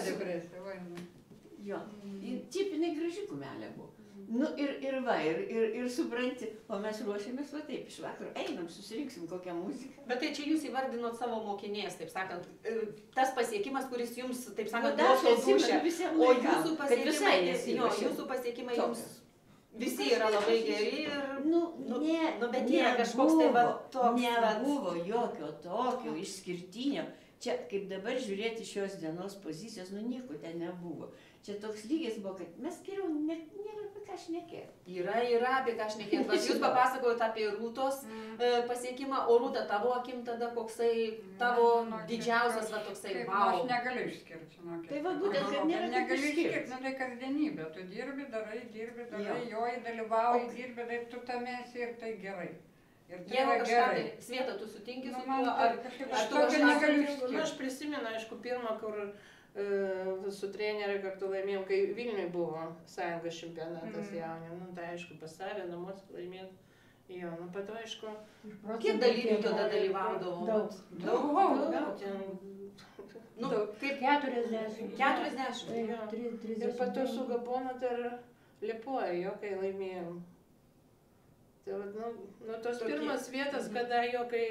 Jo, tipinai graži kumelė buvo. Nu ir supranti, o mes ruošėmės va taip, iš vakaro einam, susirinksim kokią muziką. Bet tai čia jūs įvardinot savo mokinės, taip sakant, tas pasiekimas, kuris jums, taip sakant, buvo jūsų pasiekimai jums visi yra labai geri ir... bet yra kažkoks tai va toks... Nebuvo jokio tokio išskirtinio. Čia, kaip dabar žiūrėti šios dienos pozicijos, nu nieko ten nebuvo. Čia toks lygis buvo, kad mes geriau nėra apie ką šnekėti. Yra apie ką šnekėti. Jūs papasakojot apie Rūtos pasiekimą, o Rūta, tavo akim tada koksai tavo didžiausias va toksai wow. Aš negaliu išskirti, žinokit. Tai va būtent, kad nėra kaip išskirti. Nu tai kasdienybė, tu dirbi, darai, joji, dalyvauji, dirbi, tai tu tame esi ir tai gerai. Jeigu kažką tai, Sveta, tu sutinki su tuo, ar tu kažką negaliu išskirti? Aš prisimenu, aišku, pirmą, kur su treneriu kartu laimėjom, kai Vilniui buvo sąjungos čempionatas jaunių. Nu, tai aišku, pas save, namus laimėt. Jo, nu, pat aišku. Kiek dalyvių tada dalyvaudavo? Daug. Nu, kaip 40. 40. Ir pat to su Gabonu dar Liepoja, jo, kai laimėjom. Tai nu tos pirmas vietas, kada jo, kai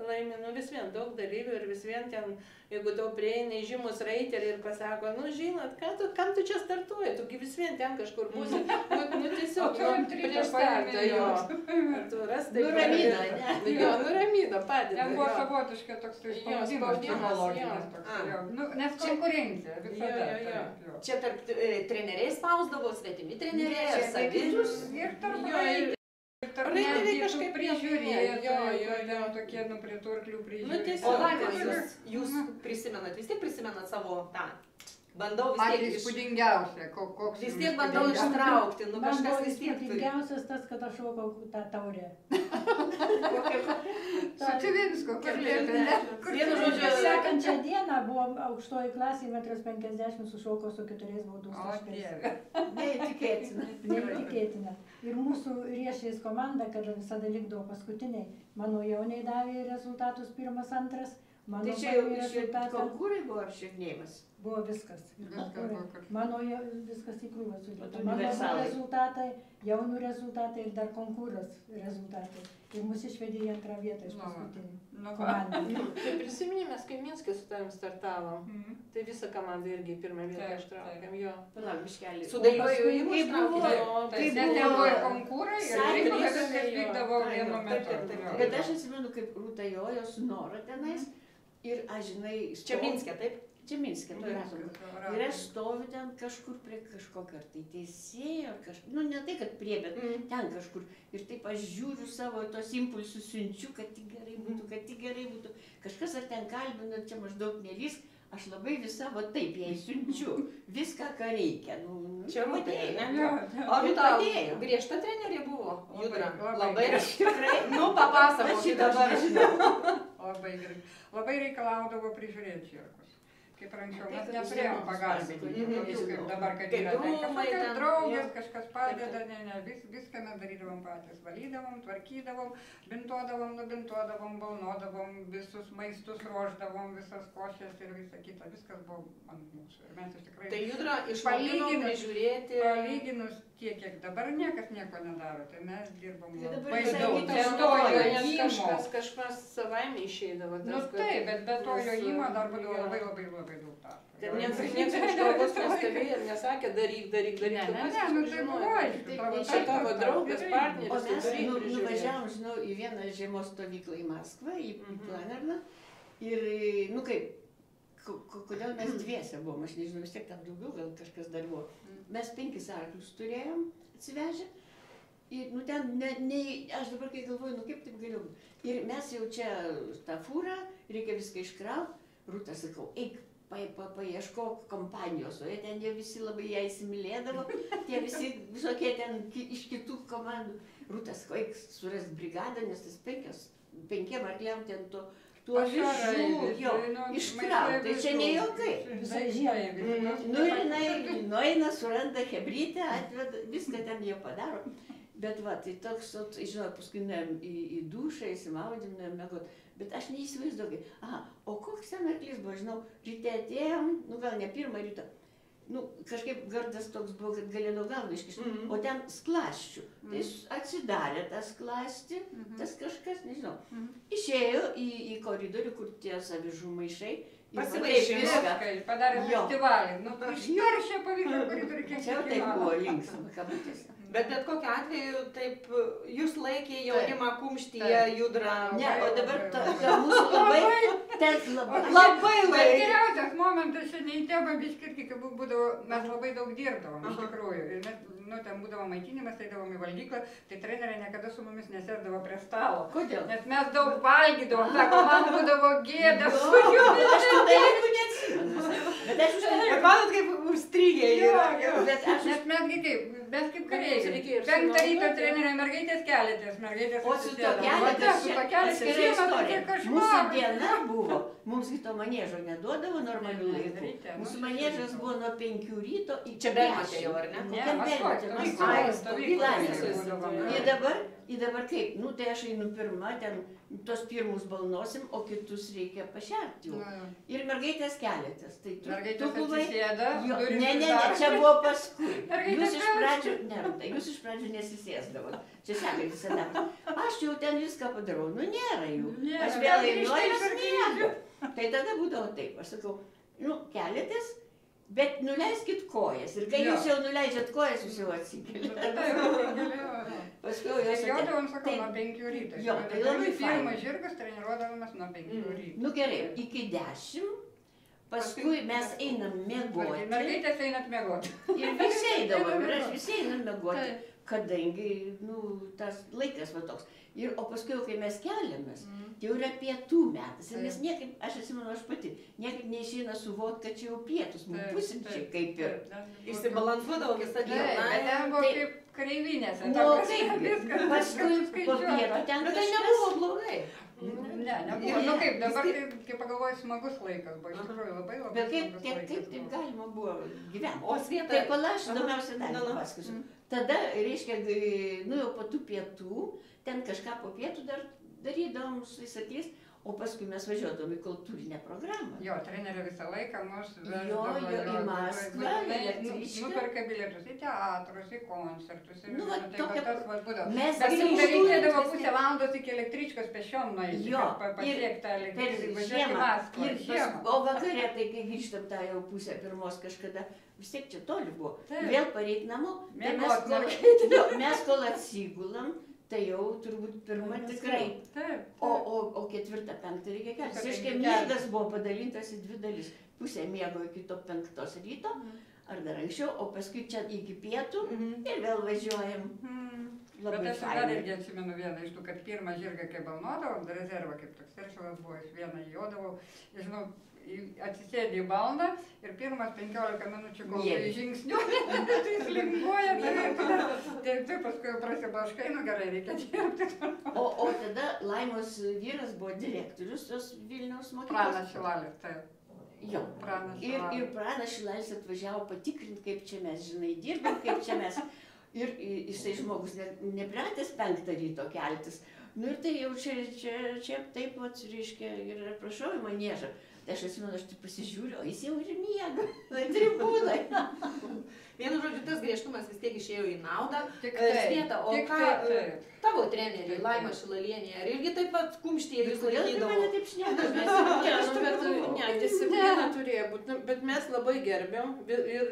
laimi, vis vien daug dalyvių ir vis vien ten, jeigu tau prieina žymus raiterį ir pasako, žinot, kam tu čia startuoji, tu vis vien ten kažkur būsi, tiesiog, prieš startą, jo. Tu rastai. Nuramino, ne? Jo, nuramino, padeda. Ten buvo savotiškai toks spaudimas psichologinis toks, nes konkurencija visada. Čia tarp treneriai spausdavo, svetimi treneriai, ar savitus. Ir tarp Raiteliai kažkaip prižiūrėjo, tokie, prie tų arklių prižiūrėjo. O Laima, jūs prisimenat, vis tiek prisimenat savo tą, bandau vis tiek Patys įspūdingiausia, koks vis tiek bandau ištraukti, kažkas vis tiek turi. Įspūdingiausias tas, kad aš šokau tą taurę. Su Civinsko, kur liepė, ne? Vienu žodžiu, Sekančią dieną buvo aukštoji klasė, 1,50 m sušoko su 4 baudų O, taškais. Dieve. Neįtikėtina. Neįtikėtina. Ir mūsų riešės komanda, kada visada likdavo paskutiniai, mano jauniai davė rezultatus 1, 2, mano Tai čia jau paėmė rezultatą. konkurai buvo ar širnėjimas? Buvo viskas. Mano viskas į krūvą sudėta. Mano Universalai. rezultatai, jaunų rezultatai ir dar konkuras rezultatai. Ir mus išvedė į 2 vietą iš paskutinių komandų. Tai prisiminėmės, kai Minske su tavim startavom, tai visą komandą irgi į 1 vietą ištraukėm, jo. Palauk, biškelį. Su dailiuoju įimu Kaip buvo? ištraukėte. Taip, nes ten buvo ir konkurai, ir trikovės viskas vykdavo vienu metu. Bet aš atsimenu, kaip Rūta jojo su Nora tenais ir aš, žinai, Čia Minske, taip? Čia Minske, tu ratom. Ir aš stoviu ten kažkur prie kažkokio, ar tai teisėjo, ar kažkur, ne tai, kad prie, bet ten kažkur. Ir taip aš žiūriu savo tos impulsus, siunčiu, kad tik gerai būtų. Kažkas ar ten kalbina, čia maždaug nelysk, aš labai visą va taip jai siunčiu. Viską, ką reikia. Čia Rūta, ne? O O Rūta griežta trenerė buvo? Judra. Labai. Tikrai. Papasakokit dabar. Labai reikalaudavo prižiūrėti žirgus. Kaip anksčiau, mes neturėjom pagalbininkų, tokių kaip dabar, kad yra kažkokios draugės, kažkas padeda, viską mes darydavom patys, valydavom, tvarkydavom, bintuodavom, nubintuodavom, balnodavom, visus maistus ruoždavom, visas košės ir visa kita, viskas buvo ant mūsų. Ir mes iš tikrai... Tai Judra išmokinom prižiūrėti... Palyginus tiek, kiek dabar niekas nieko nedaro, tai mes dirbom labai visai daug. kitas Be to jojimo. Kažkas savaime išeidavo. Taip, bet be to jojimo dar būdavo labai daug tarpų. Ten niekas iš galvos nestovėjo ir nesakė daryk. Ne, tai buvo aišku. Čia tavo draugas, O partneris, mes tu turi nuvažiavom, žinau, į vieną žiemos stovyklą į Maskvą, į Planerną. Ir, kodėl mes dviese buvom, aš nežinau, vis tiek tam daugiau, gal kažkas dar buvo. Mes 5 arklius turėjom atsivežę. Ir, ten, aš dabar kai galvoju, kaip taip galėjau. Ir mes jau čia tą fūrą, reikia viską iškrauti. Rūta, sakau, eik, paieškok kompanijos, o ten jie visi labai ją įsimylėdavo, tie visi visokie ten iš kitų komandų. Rūta, sakau, eik surast brigadą, nes tas 5 arkliam ten tuo avižų, jo, iškrauti, tai čia ne jokai. Visai žiemai. Ir jinai nueina, suranda hebrytę, atveda, viską ten jie padaro. Bet va, tai toks, žinau, paskui nuėjom į dušą, įsimaudėm, nuėjom miegot. Bet aš neįsivaizduoju, o koks ten arklys buvo, žinau, ryte atėjom, gal ne 1 ryto, kažkaip gardas toks buvo, kad galėdavo galvą iškišti, o ten skląsčių. Tai jis atsidarė tą skląstį, tas kažkas, nežinau, išėjo į koridorių, kur tie avižų maišai. Padarė festivalį, išteršė po visą koridorių kiek čia taip buvo linksma, kabutėse. Bet kokiu atveju taip jūs laikė jaunimą kumštyje, Judra. Ne, o dabar mūsų labai laikė. Geriausias momentas šiandien tėvą biškirti, kai būdavo, mes labai daug dirbdavom iš tikrųjų. Ir mes, ten būdavo maitinimas, eidavom į valgyklą, tai treneriai niekada su mumis nesėdavo prie stalo. Kodėl? Nes mes daug valgydavom, sako, man būdavo gėda su jumis. Aš tų dalykų neatsimenu. Bet aš už tai... Ir manot, kaip užstrigė yra. Nes mes kaip kareiviai. 5 ryto treneriai mergaitės keliatės, mergaitės o su to keliatės čia atskira istorija. Mūsų diena buvo, mums to manėžo neduodavo normalių laikų. Mūsų manėžas buvo nuo 5 ryto iki 10. Čia Belmatė jau, ar ne? Kokiam Belmatė? Ir dabar Ir dabar kaip, nu tai aš einu pirma, ten tos pirmus balnosim, o kitus reikia pašerti jau. Ir mergaitės keletas. Tai Mergaitės buvai... atsisėda, Jo, durys ne, uždaro. čia buvo paskui. Mergaitės Jūs iš pradžių nesisėsdavot. Čia sekantis etapas. Aš jau ten viską padarau. Nu nėra jų. Nėra, Aš vėl vėl einu, grįžti jos miega. Tai tada būdavo taip. Aš sakau, nu keletas, bet nuleiskit kojas. Ir kai Jo. jūs jau nuleidžiat kojas, jūs jau atsikeliat. Tada jau galėjo. Paskui jau jos Bėgiodavom, sakau, Tai- nuo 5 ryto. Jo, tai labai Pirmas faina. žirgas treniruodavomės nuo 5 ryto. Nu gerai, iki 10. Paskui mes einam miegoti. Mergaitės einat miegoti. Ir visi eidavom, ir aš visi einam miegoti. Kadangi, nu, tas laikas va toks. Ir, o paskui, jau kai mes keliamės, tai jau yra pietų metas. Ir mes niekaip, aš atsimenu, aš pati, niekaip neišeina suvokti, kad čia jau pietus. Mums pusryčiai kaip ir. Išsibalansuodavo visą Taip, bet ten dieną. buvo tai- kaip kareivinėse. Nu, ta prasme, kaip, viskas paskui po suskaičiuota. pietų ten Bet tai kažkas. nebuvo blogai. Ne, nebuvo. Ir Nu ne, kaip, dabar, vis tai, kaip pagalvoju, smagus laikas buvo. Iš tikrųjų, labai Bet kaip, smagus kaip, laikas kaip taip buvo. galima buvo gyventi? O Sveta. Tai kol aš Aha. įdomiausią dalį Nu, nu. papasakosiu. Tada, reiškia, nu jau po tų pietų, ten kažką po pietų dar darydavom su tais ateis, o paskui mes važiuodavom į kultūrinę programą. Jo, trenerė visą laiką mus Jo, į Maskvą, į Elektriškę. Nuperka bilietus į teatrus, į koncertus. Nu, va, tai tokia- tas va būdavo. Mes Bet jau grįžtum reikėdavo vis pusę tiek- valandos iki električkos pešiom nueiti, Jo, kad pasiekti tą per električką, važiuoti į žiemą. Maskvą. Ir Žiemą. o vakare, tai kai grįžtam tą jau pusę pirmos kažkada, vis tiek čia toli buvo. Taip. Vėl pareit namo, tai Miegot mes kol atsigulam, tai jau turbūt pirmą tikrai. Taip. O ketvirtą, penktą reikia keltis. Pusę Reiškia, penkių miegas buvo padalintas į dvi dalis. Pusė miego iki to 5 ryto, ar dar anksčiau, o paskui čia iki pietų ir vėl važiuojam. Bet Labai aš dar fainai. irgi atsimenu vieną iš tų, kad pirmą žirgą, kai balnuodavau, rezervą kaip toks teršalas buvo, iš vieną jodavau, žinau, atsisėdė į balną ir pirmas 15 minučių, kol Miegi. tai žingsniuoja, tai slinguoja, tai paskui jau prasiblaškai, nu gerai, reikia dirbti. O tada Laimos vyras buvo direktorius tos Vilniaus mokyklos. Pranas Šilalis, taip. Jo. Pranas Ir Šilalis. Pranas Šilalis atvažiavo patikrinti, kaip čia mes, žinai, dirbam, kaip čia mes. Ir jisai žmogus nepratęs 5 ryto keltis. Nu ir tai jau čia taip pat, reiškia, ir prašau į manėžą. Tai aš atsimenu, aš taip pasižiūriu, o jis jau ir miega, tai tribūnai. Vienu žodžiu, tas griežtumas vis tiek išėjo į naudą. Tik Sveta, o tik ką taip. tavo treneriai, Taip. Laima Šilalienė, ar irgi taip pat kumštyje jūs Kodėl tu laikydavo? mane taip šneka? Ne, disciplina turėjo būti, bet mes labai gerbėm ir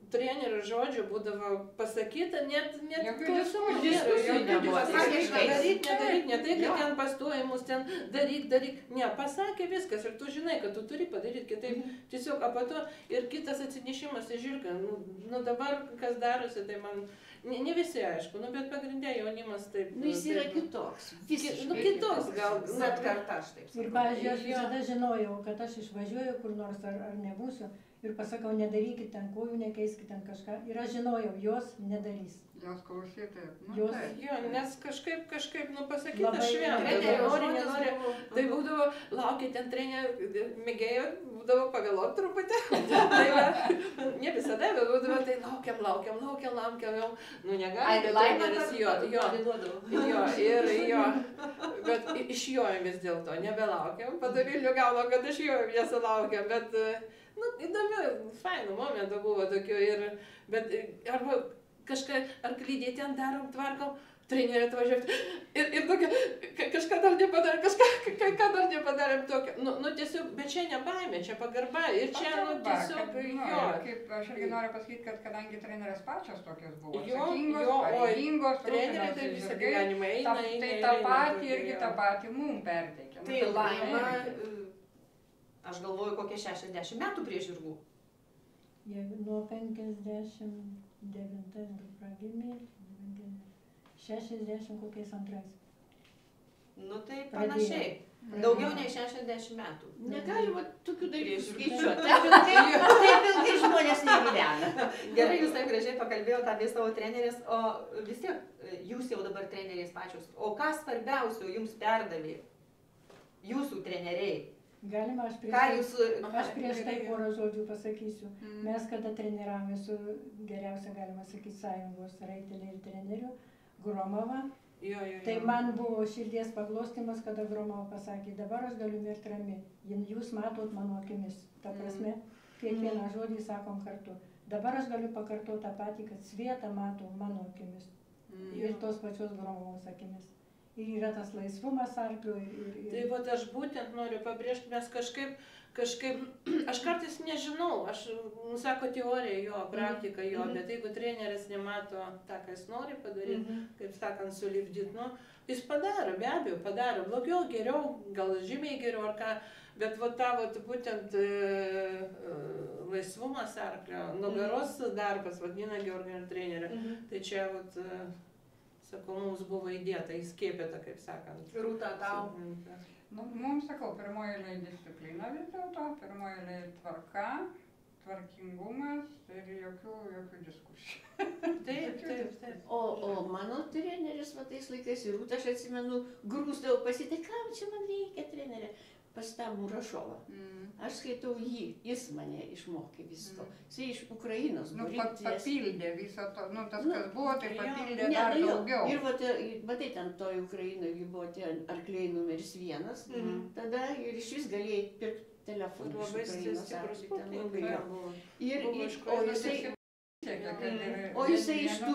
trenerio žodžio būdavo pasakyta, net Jokių klausimų diskusijų nėra, nebuvo. pasakė, ką Visiškai. daryt, ne tai, Jo. kad ten pastojimus, ten daryk, ne, pasakė viskas ir tu žinai, kad tu turi padaryti kitaip, tiesiog, o po to ir kitas atsinešimas į žirgą, nu dabar kas darosi, tai man, ne visi aišku, nu bet pagrindė jaunimas taip. Nu jis yra taip, kitoks, visiškai. Nu kitoks gal, Z karta, aš taip Ir, sakau. pavyzdžiui, aš Jo. visada žinojau, kad aš išvažiuoju kur nors ar nebūsiu ir pasakau, nedarykit ten kojų, nekeiskit ten kažką. Ir aš žinojau, jos nedarys. Jos klausytojai. Nu, Jos- taip. Jo, nes kažkaip, nu pasakyta Labai šventą, Trenerio nori, žodis nenori. buvo. Tai būdavo, laukia ten trenerio, mėgėjo, būdavo pavėluot truputį. Tai va, ne visada, bet būdavo, tai laukiam, jau, nu Ai, negali, tai bet Laima treneris jo, bet išjojom vis dėlto, nebelaukiam, pada Vilnių gauno, kad išjojom, nesulaukiam, bet, nu, įdomių, fainų momentų buvo tokių ir, bet, arba kažką, ar klydė ten darom, tvarkom, trenerė atvažiuoti ir tokia, kažką dar nepadarėm, ką dar nepadarėm tokio, nu tiesiog, bet čia ne baimė, čia pagarba ir čia, nu tiesiog, jo. Kaip aš irgi noriu pasakyti, kad kadangi trenerės pačios tokios buvo, Jo, atsakingos, jo, oi, pareigingos, Treneriai tai visą gyvenimą eina, tai tą patį irgi tą patį mum perteikė. Tai Laima, aš galvoju, kokie 60 metų prie žirgų. Jeigu nuo 59 dukra gimė, 60 kokiais antrais. Nu tai panašiai. Daugiau nei 60 metų. Negalima tokių dalykų Priežiūrų. skaičiuoti. Taip ilgai žmonės negyvena. Gerai, jūs taip gražiai pakalbėjote apie savo trenerės, o vis tiek jūs jau dabar trenerės pačios. O ką svarbiausio jums perdavė jūsų treneriai? Galima, aš Ką prieš, jūs... aš prieš tai porą žodžių pasakysiu. Mes kada treniravome su geriausia, galima sakyti, sąjungos raitelė ir treneriu, Gromova, Jo. Tai man buvo širdies paglostimas, kada Gromova pasakė, dabar aš galiu mirti rami, jūs matot mano akimis. Ta prasme, kiekvieną žodį sakom kartu. Dabar aš galiu pakartoti tą patį, kad Svieta mato mano akimis. Ir tos pačios Gromovos akimis. Ir yra tas laisvumas arklio ir... Tai vat aš būtent noriu pabrėžti, mes kažkaip, aš kartais nežinau, aš, sako, teorija jo, praktika jo, bet jeigu treneris nemato tą, ką jis nori padaryti, kaip sakant, sulipdyti, nu, jis padaro, be abejo, padaro, blogiau, geriau, gal žymiai geriau ar ką, bet vat tą vat būtent laisvumas arklio, nugaros darbas, vadina Georgijos trenerio, tai čia vat, sakau, mums buvo įdėta, įskiepėta, kaip sakant. Rūta, tau. Nu, mums, sakau, pirmoji eilė disciplina vis dėlto, pirmoji eilė tvarka, tvarkingumas ir jokių diskusijų. Taip. O mano treneris va tais laikais ir Rūta, aš atsimenu, grūsdavau pasitai, kam čia man reikia trenerė, pas tą Murašovą. Aš skaitau jį, jis mane išmokė visko. Jis iš Ukrainos. Nu, papildė visą to, nu, tas, kas buvo, tai papildė dar daugiau. Ir matai, ten toj Ukrainoje buvo tie arkliai numeris 1, tada ir iš vis galėjai pirkti telefoną iš Ukrainos. O jisai iš tų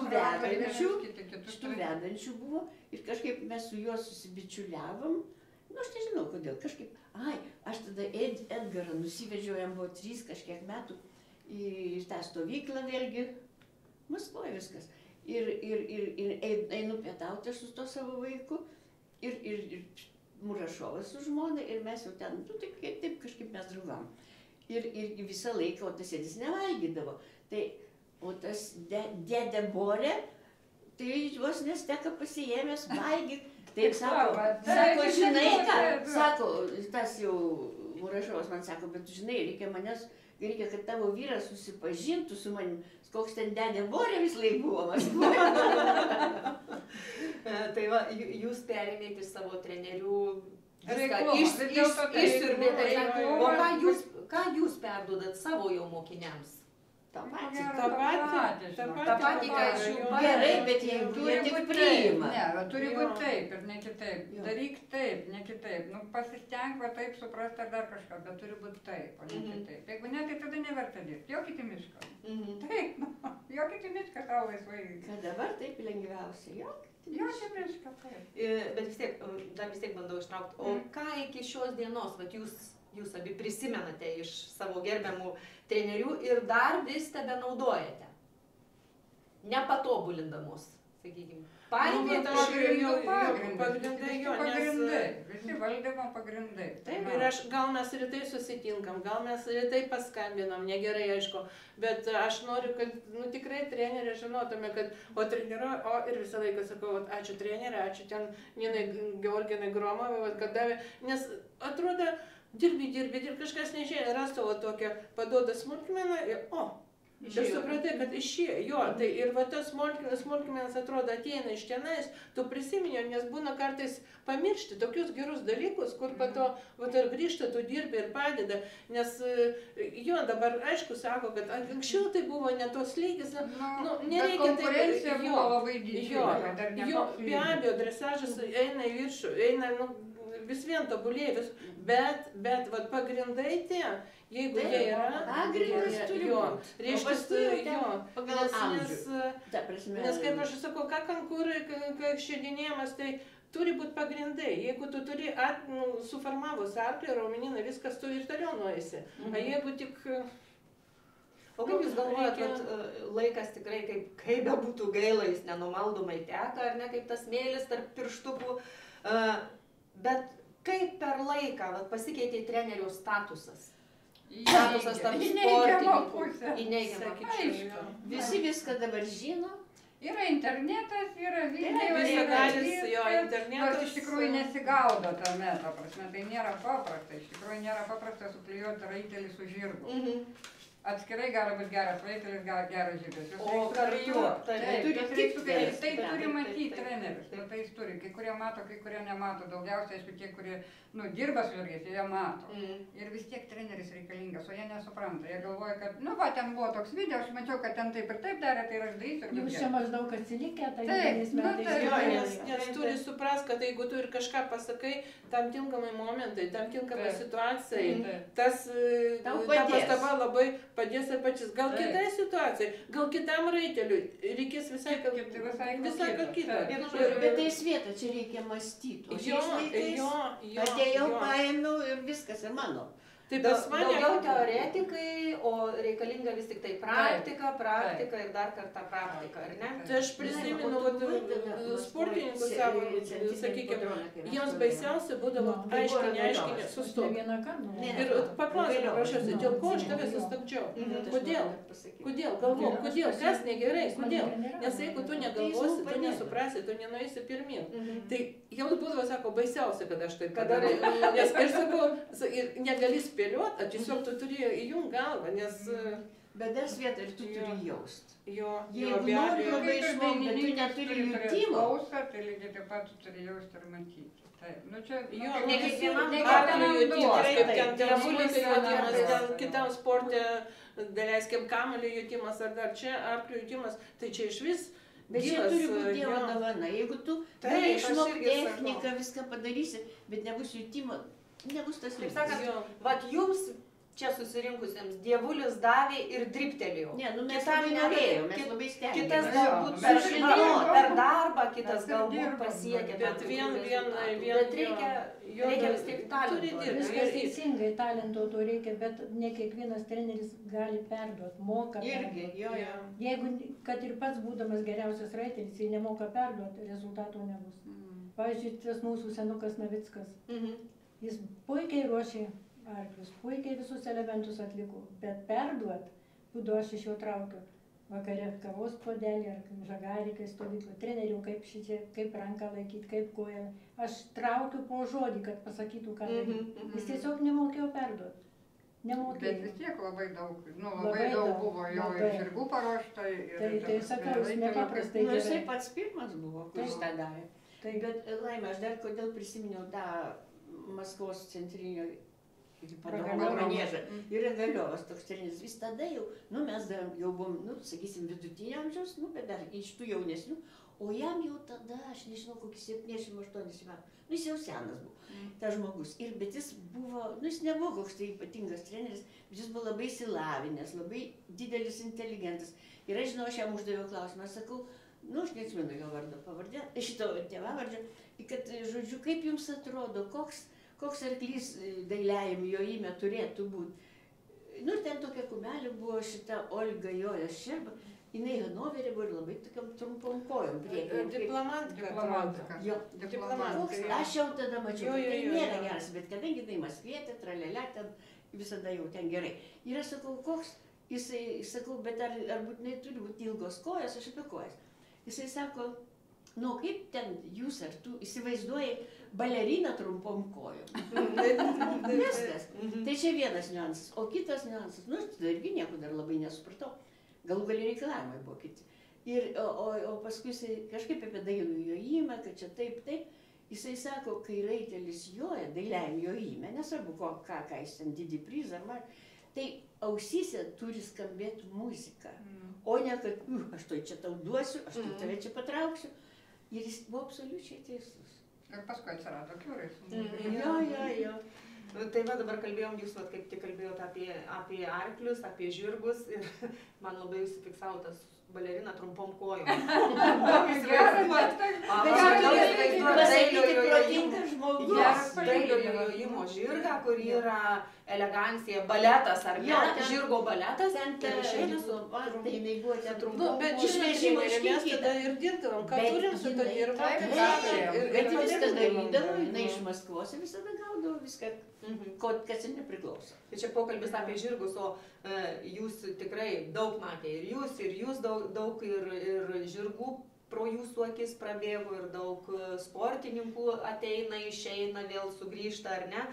vedančių buvo ir kažkaip mes su juo susibičiuliavom. Nu, aš nežinau kodėl, kažkaip, aš tada Edgarą nusivežiau, jam buvo 3 kažkiek metų į tą stovyklą vėlgi, Maskvoje viskas. Ir einu pietauti aš su to savo vaiku ir Murašovas su žmona ir mes jau ten, nu, taip kažkaip mes draugavom. Ir visą laiką, o tas sėdis nevalgydavo. Tai, o tas dėdė Borė, tai vos nesteka pasiėmęs valgyt. Taip sako, žinai ką, sako, tas jau Murašovas man sako, bet žinai, reikia, kad tavo vyras susipažintų su manim, koks ten dėdė Borė vis laik buvo Maskvoje. Tai va, jūs perėmėte iš savo trenerių Išsiurbėte. O ką jūs perduodat savo jau mokiniams? Ta patį, ką iš jų gerai, bet jeigu jie tik priima. Ne, turi būti taip ir ne kitaip. Daryk taip, ne kitaip. Nu, pasistenk va taip suprasti ar dar kažką, bet turi būti taip, o ne kitaip. Jeigu ne, tai tada neverta dirbti. Jokit į mišką. Taip, jokit į mišką tau laisvai. Kad dabar taip lengviausia, jokit į mišką, taip. Bet vis tiek bandau ištraukti. O ką iki šios dienos, vat jūs abi prisimenate iš savo gerbiamų trenerių ir dar vis tebe naudojate? Nepatobulindamos, sakykime. Pagrindai. Visi valdymo pagrindai. Taip, ir gal mes rytai susitinkam, gal mes rytai paskambinam, negerai aišku, bet aš noriu, kad tikrai trenerė žinotume, kad ir visą laiką sakau, ačiū trenerė, ačiū ten Ninai Georginai Gromovai, kad davė, nes atrodo, dirbi, kažkas neišėjo, rastavo tokią, paduoda smulkmeną ir ir supratai, kad išėjo, jo, tai ir va tas smulkmenas atrodo ateina iš tenais, tu prisimeni, nes būna kartais pamiršti tokius gerus dalykus, kur po to, va ir grįžta, tu dirbi ir padeda, nes jo, dabar aišku sako, kad anksčiau tai buvo ne tos lygis, nereikia taip. Konkurencija buvo labai didžiulė. Jo, be abejo, dresažas eina į viršų, eina, vis vien tobulėja, bet vat pagrindai tie, jeigu jie yra, pagrindas turi būti. Pagal amžių. Nes kaip aš sakau, ką kankūrai, kai šėdinėjimas, tai turi būti pagrindai. Jeigu tu turi suformavus arklį, raumenyną, viskas tu ir toliau nueisi. O jeigu tik... O kaip jūs galvojat, kad laikas tikrai, kaip bebūtų gaila, jis nenumaldomai teka, ar ne, kaip tas smėlis tarp pirštukų, bet kaip per laiką pasikeitė trenerio statusas? Statusas tarp sportininkų. Į neigiamą pusę. Visi viską dabar žino. Yra internetas, yra video, nors iš tikrųjų nesigaudo tame, ta prasme, tai nėra paprasta, iš tikrųjų nėra paprasta suklijuoti raitelį su žirgu. Atskirai gali būti geras raitelis, geras žirgas. O kartu, tai turi matyti treneris, tai jis turi. Kai kurie mato, kai kurie nemato. Daugiausiai, aišku, tie, kurie nu, dirba su žirgais, jie mato. Ir vis tiek treneris reikalingas, o jie nesupranta. Jie galvoja, kad, nu, va, ten buvo toks video, aš mačiau, kad ten taip ir taip darė, tai ir aš darysiu ir Jūs čia maždaug atsilikę, tai Taip, vienais nu, metais. taip, Jo, nes turi suprast, kad jeigu tu ir kažką pasakai, tam tinkamai momentai, tam tinkamai situacijai, tas ta pastaba labai padės ir pačias. Gal kitai situacijai, gal kitam raiteliui reikės visai ką kitą. Bet tai vieta, čia reikia mąstyti. O šiais laikais atėjau, paėmiau ir viskas, ir mano. Daugiau teoretikai, o reikalinga vis tik tai praktika ir dar kartą praktika, ar ne? Tai aš prisimenu, kad sportininkus savo, sakykime, jiems baisiausia būdavo aiškiai sustoti. Ir paklausė, paprašausi, dėl ko aš tave sustabdžiau? Kodėl? Galvok, kodėl? Kas negerai? Kodėl? Nes jeigu tu negalvosi, tu nesuprasi, tu nenueisi pirmin. Tai jiems būdavo, sako, baisiausia, kad aš taip padarau. Nes aš sakau, negali spėlioti, tiesiog tu turi įjungti galvą, nes... Bet dar vietą ir tu turi jaust. Jeigu nori labai išmokti, bet tu neturi jutimo. Klausą, tai lygiai taip pat tu turi jausti ir matyti. Nu čia... Ne kiekvienam arklių jutimas, kaip ten tėvulis jutimas, ten kitam sporte, daleiskim, kamuolio jutimas ar dar čia arklių jutimas, tai čia iš vis... Bet čia turi būti Dievo dovana. Jeigu tu gali išmokti techniką, viską padarysi, bet nebus jutimo, nebus tas Kaip sakant, vat jums čia susirinkusiems Dievulis davė ir dribtelėjo. Ne, nu mes labai norėjom, mes labai stengiamės. Kitas galbūt per darbą, kitas galbūt pasiekė. Bet reikia vis tiek talento. Viskas teisingai, talento to reikia, bet ne kiekvienas treneris gali perduoti, moka Irgi, perduoti. Jeigu, kad ir pats būdamas geriausias raitelis, jei nemoka perduoti, rezultato nebus. Pavyzdžiui, tas mūsų senukas Navickas. Jis puikiai ruošė arklius, puikiai visus elementus atliko, bet perduot, būdu aš iš jo traukiu vakare kavos puodelį ar žagarį, kai stovyklo trenerių, kaip šičia, kaip ranką laikyti, kaip koją. Aš traukiu po žodį, kad pasakytų, ką daryti. Jis tiesiog nemokėjo perduot. Nemokėjo. Bet vis tiek labai daug, labai daug buvo jo ir žirgų paruošta. Tai sakau, jis nepaprastai gerai. Jisai pats pirmas buvo, kuris tą darė. Bet Laima, aš dar kodėl prisiminiau tą Maskvos centrinio maniežą. Ir Galiovas toks treneris. Vis tada jau, mes dar jau buvom, sakysim, vidutinio amžiaus, bet dar iš tų jaunesnių. O jam jau tada, aš nežinau, kokį 78 metų. Jis jau senas buvo, tas žmogus. Bet jis buvo, jis nebuvo koks tai ypatingas treneris, bet jis buvo labai išsilavinęs, labai didelis inteligentas. Ir aš žinau, aš jam uždaviau klausimą, aš sakau, aš neatsimenu jo vardą pavardę, šito tėvavardžio, kad, žodžiu, kaip jums atrodo, koks arklys dailiajam jojime turėtų būti. Ten tokia kumelė buvo šita Olga Jojas Šerba, jinai Hanoverė buvo ir labai tokiam trumpom kojom priekį. Diplomantika. Aš jau tada mačiau, tai nėra geras, bet kadangi tai Maskvietė, tralelė, ten visada jau ten gerai. Ir aš sakau, koks, jisai, sakau, bet ar būtinai turi būti ilgos kojos, aš apie kojas. Jisai sako, kaip ten jūs ar tu įsivaizduoji baleriną trumpom kojom. Viskas. Tai čia vienas niuansas. O kitas niuansas, tai irgi nieko dar labai nesupratau. Galų gali reikalavimai buvo kiti. O paskui jisai kažkaip apie dailų jojimą, kad čia taip. Jisai sako, kai raitelis joja dailiajam jojime, nesvarbu, ką jis ten didį prizą ar man, tai ausyse turi skambėti muzika. O ne, kad aš to čia tau duosiu, aš tave čia patrauksiu. Ir jis buvo absoliučiai teisus. Ir paskui atsirado kiurais. Jo. Tai va dabar kalbėjom, jūs kaip tik kalbėjot apie arklius, apie žirgus ir man labai užsifiksavo tas balerina trumpom kojom. Dailiojo jojimo žirgą, kur yra elegancija, baletas ar ne, žirgo baletas. Tai jinai buvo ten trumpom. Bet žinoma, mes tada ir dirbdavom, ką turim su to dirbom. Bet viską darydavo, jinai iš Maskvos ir visada gaudavo viską, kas ir nepriklauso. Tai čia pokalbis apie žirgus, o jūs tikrai daug matė ir jūs daug ir žirgų pro jūsų akis prabėgo ir daug sportininkų ateina, išeina, vėl sugrįžta ar ne.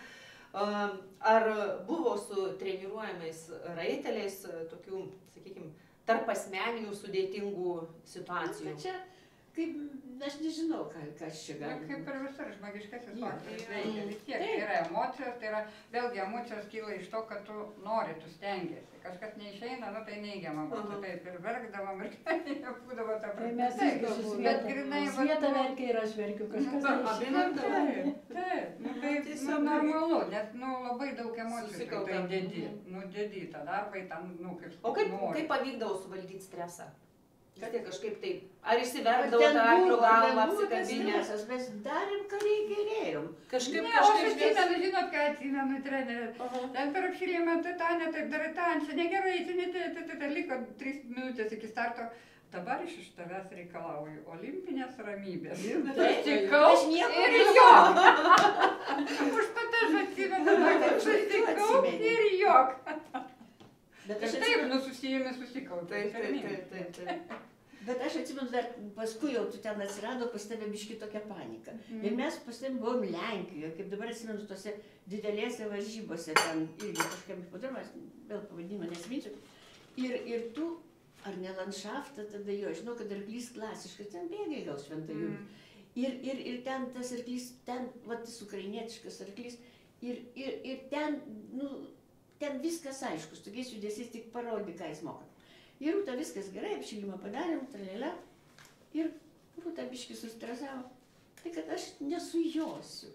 Ar buvo su treniruojamais raiteliais tokių, sakykime, tarp asmeninių sudėtingų situacijų? Čia, kaip, aš nežinau, kas čia gali. Kaip ir visur žmogiškasis Jo. faktorius veikia, vis tiek tai yra emocijos, tai yra vėlgi emocijos kyla iš to, kad tu nori, tu stengiasi. Kažkas neišeina, nu tai neigiama būtų, taip ir verkdavom, ir būdavo ta Tai mes Taip, irgi su bet grynai va, Svieta verkia ir aš verkiu, kažkas Va, neišeina. abi verkdavo. Taip, nu tai Tiesiog nu, normalu, nes nu, labai daug emocijų Susikaupiam. tai dedi, nu dedi tą darbą, ten, nu kaip O kaip nori. pavykdavo suvaldyti stresą? Vis tiek kažkaip taip. Ar išsiverkdavo tą arklio galvą apsikabinę? Mes darėm, ką gerėjom. Kažkaip, Ne, aš kažkaip vis... atsimenu, žinot, ką atsimenu, trenerį. Ten per apšilimą, tai taip darai, čia negerai, čia liko 3 minutės iki starto. Dabar iš tavęs reikalauju olimpinės ramybės. Susikau Aš nieko ir nežinau. jok. Už pat aš atsimenu, kad susikau ir jok. Bet Ir aš taip, atsimenu, nu susijimi susikau. Taip. bet aš atsimenu, dar paskui jau tu ten atsirado, pas tave biški tokia panika. Ir mes pas tavim buvom Lenkijoje, kaip dabar atsimenu, tose didelėse varžybose, ten irgi kažkam hipodramas, vėl pavadinimą nesminsiu. Ir tu, ar ne landšaftą tada jo, žinau, kad arklys klasiškas, ten bėgai gal Šventajų. Ir ten tas arklys, ten, va, tas ukrainietiškas arklys, ir ten, nu, ten viskas aiškus, tokiais judesiais tik parodė, ką jis moka. Ir Rūta viskas gerai, apšilimą padarėm, tralėlė, ir Rūta biški sustresavo, tai kad aš nesujosiu.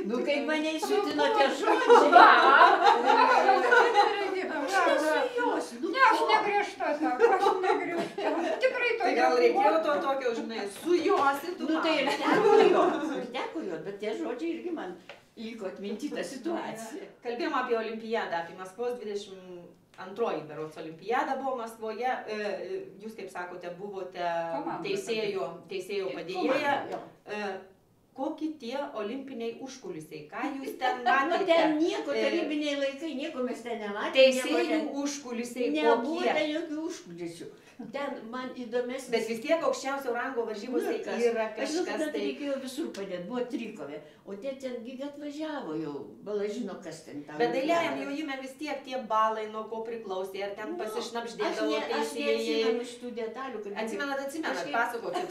Nu, kaip mane įsiutino tie žodžiai. Aš nesujosiu. Nu, Ne, aš negriežta, sako, aš negriežta. Tikrai to Tai gal reikėjo to tokio, žinai, sujosi tu. Nu, tai ir teko jot, bet tie žodžiai irgi man liko atminti tą situaciją. Kalbėjom apie olimpiadą, apie Maskvos 22 berods olimpiada buvo Maskvoje. Jūs, kaip sakote, buvote teisėjo padėjėja. Kokie tie olimpiniai užkulisiai? Ką jūs ten Nu, matėte? ten nieko, tarybiniai laikai, nieko mes ten nematėme. Teisėjų užkulisiai Nebuvo kokie? ten jokių užkulisių. Ten man įdomesnis. Bet vis tiek aukščiausio rango varžybose Nu, kas? yra Aš žinau, kažkas kad tai... reikėjo visur padėti, buvo trikovė, o tie tengi atvažiavo jau, bala žino, kas ten tam. Bet dailiajam jojime vis tiek tie balai nuo ko priklausė, ar ten pasišnapždėdavo Aš teisėjai. neatsimenu šitų detalių. Kad Atsimenat, Kažkaip- pasakokit.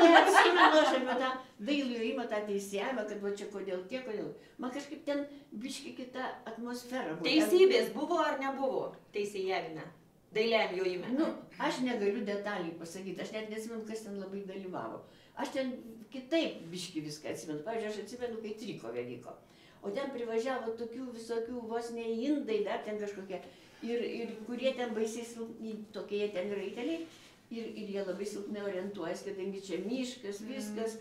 Neatsimenu aš apie tą dailų jojimą, tą teisėjimą, kad va čia kodėl tiek, kodėl. Man kažkaip ten biški kita atmosfera buvo. Teisybės buvo ar nebuvo teisėjavime? Dailiajam jojime. Nu, aš negaliu detaliai pasakyti, aš net neatsimenu, kas ten labai dalyvavo. Aš ten kitaip biški viską atsimenu. Pavyzdžiui, aš atsimenu, kai trikovė vyko. O ten privažiavo tokių visokių vos ne indai, dar ten kažkokie. Ir kurie ten baisiai silpni, tokie jie ten raiteliai. Ir jie labai silpnai orientuojasi, kadangi čia miškas, viskas.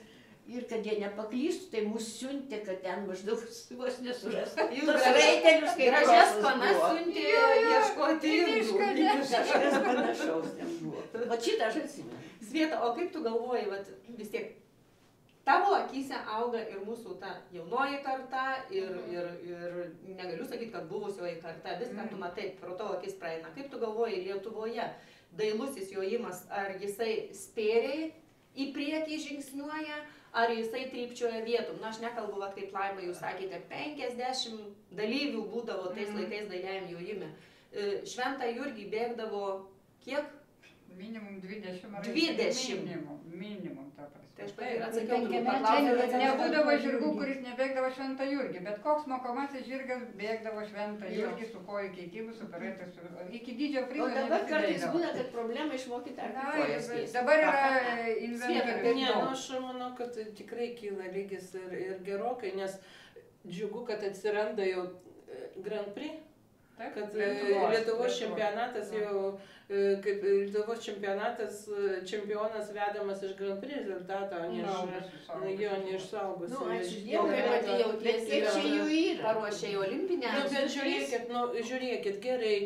Ir kad jie nepaklystų, tai mus siuntė, kad ten maždaug vos nesurastų. Jūs Tos raitelius, kaip gražias krosas panas buvo. siuntė ieškoti indų. Kažkas panašaus ten buvo. O šitą aš atsimenu. Svieta, o kaip tu galvoji, vat, vis tiek, tavo akyse auga ir mūsų ta jaunoji karta, ir negaliu sakyti, kad buvusioji karta, viską tu matai, pro tavo akis praeina. Kaip tu galvoji, Lietuvoje dailusis jojimas, ar jisai spėriai į priekį žingsniuoja, ar jisai trypčioja vietom? Na, aš nekalbu, vat, kaip Laima, jūs sakėte, 50 dalyvių būdavo tais laikais dailiajam jojime. Šventą Jurgį bėgdavo kiek? Minimum 20 ar 20. Minimum, ta prasme. Tai aš pati ir Ir atsakiau, turbūt penkiamečiai paklausiau, nebėgdavo. Nebūdavo žirgų, kuris nebėgdavo Šventą Jurgį, bet koks mokomasis žirgas bėgdavo Šventą Jurgį su kojų keitimu, su paratais, iki dydžio O prizo dabar kartais nebesidėdavo. būna, kad problema išmokyti ar Na, kojas keisti. dabar yra Ne, inventorius. nu, aš manau, kad tikrai kyla lygis ir gerokai, nes džiugu, kad atsiranda jau Grand Prix, Taip, kad Lietuvos čempionatas jau, kaip Lietuvos čempionatas, čempionas vedamas iš Grand Prix rezultato, o ne iš suaugusių. Nu, ačiū Jau Dievui, kaip pati bet jautiesi, kiek čia jų yra? paruošė į olimpinę. Bet žiūrėkit, gerai,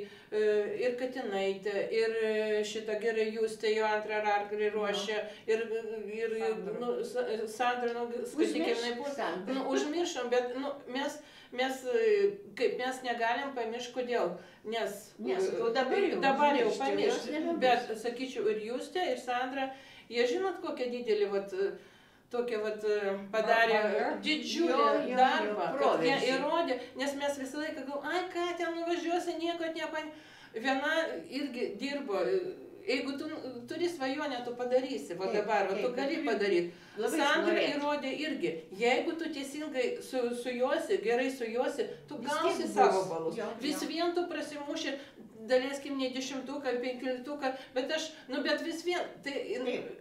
ir Katinaitė, ir šitą gerai Justė jo antrą arklį ruošia, ir Sandra, užmiršom, bet mes negalim pamiršti, kodėl, nes dabar jau pamiršti, bet sakyčiau ir Justė, ir Sandra, jie žinot kokią didelį tokią padarė didžiulį darbą, kad jie įrodė, nes mes visą laiką galvom, ai ką ten nuvažiuosi, nieko nepan... Viena irgi dirbo jeigu tu turi svajonę, tu padarysi, va Taip, dabar, va, tu taip, gali turi padaryti. labai Sandra norėt. įrodė irgi, jeigu tu teisingai sujosi, gerai sujosi, tu Vis gausi tiek savo bus. balus. Jo, Vis jo. vien tu prasimuši, daleiskim, ne 10-tuką, 15-tuką, bet bet vis vien, tai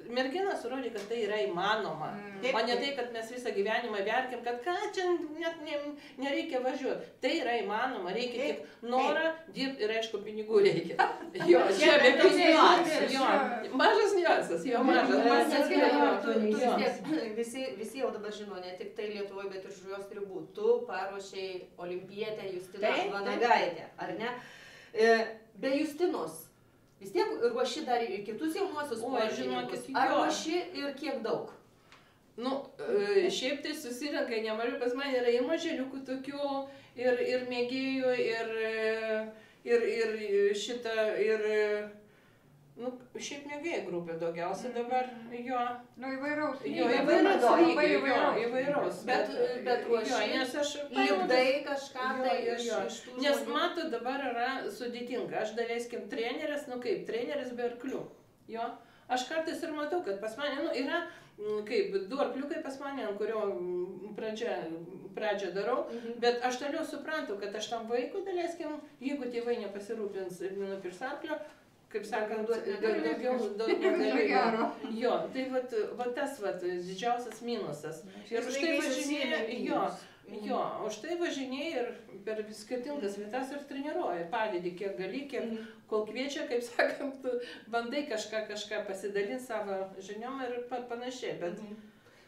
merginas rodė, kad tai yra įmanoma. Taip, O ne taip. tai, kad mes visą gyvenimą verkim, kad ką čia net nereikia važiuoti. Tai yra įmanoma, reikia Taip, tik norą dirbti ir aišku pinigų reikia. Jo, Čia be toks pinigų. niuansas. Jo, mažas niuansas, jo, mažas. Visi jau dabar žino, ne tik tai Lietuvoje, bet ir už jos ribų. Tu paruošėjai olimpietę Justiną Taip, Vanagaitę, ar ne? Be Justinos, vis tiek ruoši dar ir kitus jaunuosius sportininkus. žinokit, Ar jo. ruoši ir kiek daug? Nu, šiaip tai susirenka nemažai, pas mane yra ir maželiukų tokių, ir mėgėjų, ir šitą, nu, šiaip mėgėjų grupė daugiausia dabar, jo. Nu, įvairaus. Jo, įvairaus. Bet ruoši, jo, nes aš lipdai kažką Jo, tai jo, iš jo. tų Nes žmonių? matot, dabar yra sudėtinga. Aš daleiskim treneris, nu kaip, treneris be arklių. Jo. Aš kartais ir matau, kad pas mane, nu, yra kaip, 2 arkliukai pas mane, ant kurio pradžią darau, bet aš toliau suprantu, kad aš tam vaikui daleiskim, jeigu tėvai nepasirūpins ir nenupirks arklio, kaip sakant, daugiau gero. Jo, tai va tas didžiausias minusas. Ir už tai važinėja, jo, už tai važinėja ir per skirtingas vietas ir treniruoja. Padedi, kiek gali, kol kviečia, kaip sakant, bandai kažką pasidalinti savo žiniom ir panašiai. Bet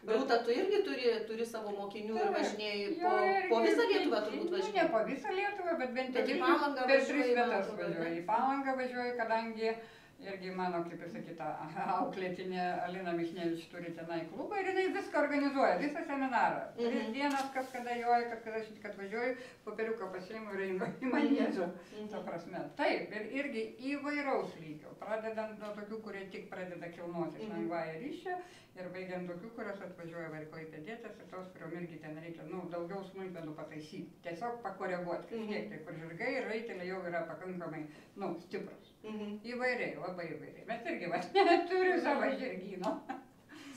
Rūta, tu irgi turi savo mokinių ir važinėjai po visą Lietuvą turbūt važinėjai? Ne po visą Lietuvą, bet bent Bet į jau Palangą per važiuoji, 3 man vietas atrodo, važiuoju. ne? Į Palangą važiuoju, kadangi irgi mano, kaip ir sakyta, auklėtinė Alina Michnevič turi tenai klubą ir jinai viską organizuoja, visą seminarą. 3 dienas, kas kada joja, kas kada aš tik atvažiuoju, popieriuką pasiimu ir einu į manėžą. Ta prasme. Taip, ir irgi įvairaus lygio. Pradedant nuo tokių, kurie tik pradeda kilnoti lengvąją ryšį ir baigiant tokių, kurios atvažiuoja vaikai pėdėtas ir tos, kuriuom irgi ten reikia, nu, daugiau smulkmenų pataisyti. Tiesiog pakoreguoti kažkiek, tai kur žirgai ir raiteliai jau yra pakankamai, nu, stiprus. Įvairiai, labai įvairiai. Bet irgi, va, turiu savo žirgyno.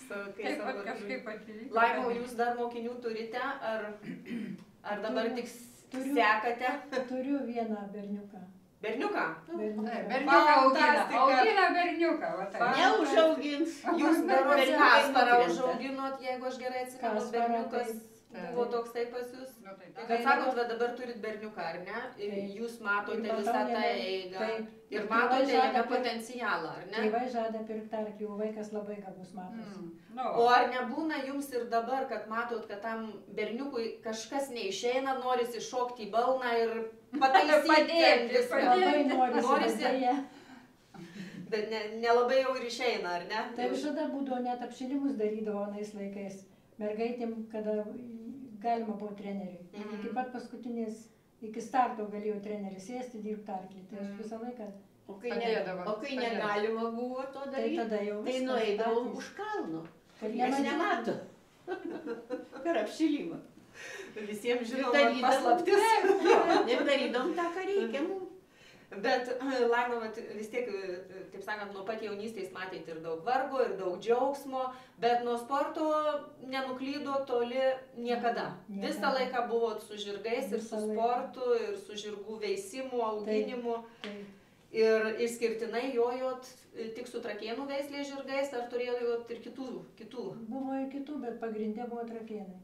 Taip pat kažkaip atvyko. Laimo, jūs dar mokinių turite, ar dabar tik Turiu. sekate? Turiu vieną berniuką. Berniuką? Berniuką Fantastika. augina berniuką, va taip. Neužaugins. Jūs berods Berniukai Kasparą nukrenta. užauginot, jeigu aš gerai atsimenu, Kasparą, berniukas taip. buvo toksai pas jūs. Nu, tai Bet tas- sakot, va dabar turit berniuką, ar ne? Ir Taip. jūs matote Ir matau visą tą jame- eigą. taip. Ir Ir matote tėvai žada jame pirkt- potencialą, ar ne? Tėvai žada pirkti arklį, o vaikas labai gabus matosi. Nu, O ar nebūna jums ir dabar, kad matot, kad tam berniukui kažkas neišeina, norisi šokti į balną ir pataisyti Padėti, viską? Labai norisi, Norisi. bet deja. Bet nelabai jau ir išeina, ar ne? Tai visada būdavo net apšilimus darydavo anais laikais. Mergaitėm, kada galima buvo treneriui. Iki pat paskutinės, iki starto galėjo treneris sėsti, dirbti arklį. Tai aš visą laiką, O kai Padėdavo. negalima buvo to tai daryti, tada jau tai viskas nueidavom patys. už kalno. Kad Niekas nematytų. nemato. Per apšilimą. Visiems Ir žinoma darydavom- paslaptis. Ir darydom tą, ką reikia mums. Bet, Laima, vis tiek, taip sakant, nuo pat jaunystės matėte ir daug vargo, ir daug džiaugsmo, bet nuo sporto nenuklydo toli niekada. Niekada. Visą laiką buvot su žirgais ir su Visą laiką. sportu, ir su žirgų veisimu, auginimu. Tai Ir išskirtinai jojot tik su Trakėnų veislės žirgais, ar turėjot ir kitų? buvo ir kitų, bet pagrindė buvo Trakėnai.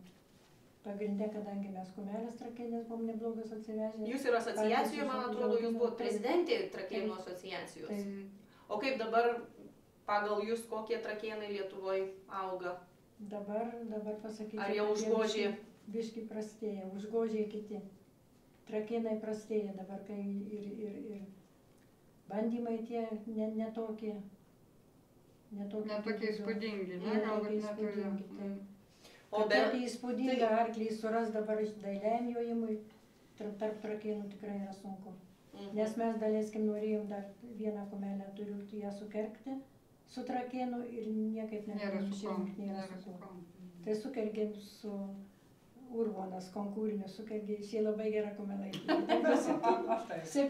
Pagrindė, kadangi mes Kumelės Trakėnės buvom neblogas atsivežę. Jūs ir asociacijoje, man atrodo, jūs buvot prezidentė Trakėnų Taip. asociacijos. Tai O kaip dabar pagal jūs, kokie Trakėnai Lietuvoje auga? dabar pasakyčiau. Ar jau kad jie užgožė? Biški prastėja, užgožė kiti. Trakėnai prastėja dabar, kai ir bandymai tie netokie. Netokie įspūdingi, ne? Ne, Galbūt tokie neturi. įspūdingi, taip. O O be... tokį įspūdingą arklį suras dabar dailiam jojimui, tarp Trakėnų tikrai yra sunku. Nes mes daleiskim norėjom dar vieną kumelę, turiu ją sukerkti su Trakėnu ir niekaip Nėra negalėjom su kuo. išrinkti, nėra Nėra su su kuo. kuo. Tai sukergėm su Urvonas konkūrinius sukergė, jis labai gerą kumelaitį.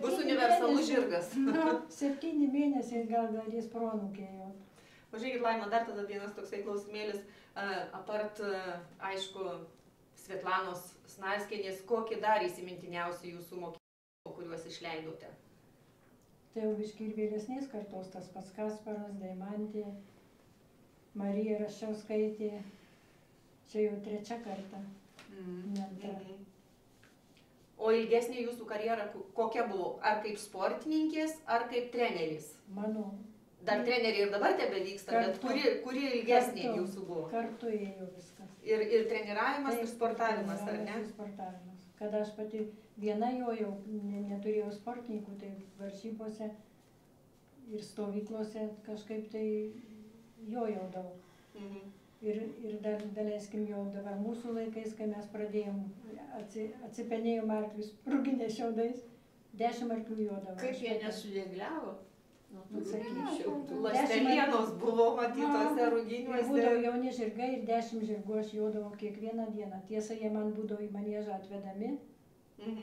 Bus universalus žirgas. 7 mėnesiai gal darys pronukėjo. Pažiūrėkit, Laima, dar tada vienas toksai klausimėlis. Apart, aišku, Svetlanos Snarskienės, kokį dar įsimintiniausi jūsų mokymų, kuriuos išleidote? Tai jau biškai ir vėlesnės kartos, tas pats Kasparas, Deimantė, Marija Raščiauskaitė. Čia jau 3 kartą. O ilgesnė jūsų karjera kokia buvo? Ar kaip sportininkės, ar kaip treneris? Mano. Dar treneriai ir dabar tebe vyksta, bet kuri ilgesnė jūsų buvo? Kartu ėjo viskas. Ir treniravimas, ir sportavimas, ar ne? Ir sportavimas. Kada aš pati viena jojau, neturėjau sportininkų, tai varžybose ir stovyklose kažkaip tai jojau daug. Ir dar daleiskim jau dabar mūsų laikais, kai mes pradėjom, atsipenėjom arklius rūginės šiaudais, 10 arklių jodavo. Kaip jie nesudėgliavo? Lastelienos buvo matytose rūginiuose. Būdavo jauni žirgai ir 10 žirgų aš jodavau kiekvieną dieną. Tiesa, jie man būdavo į manėžą atvedami,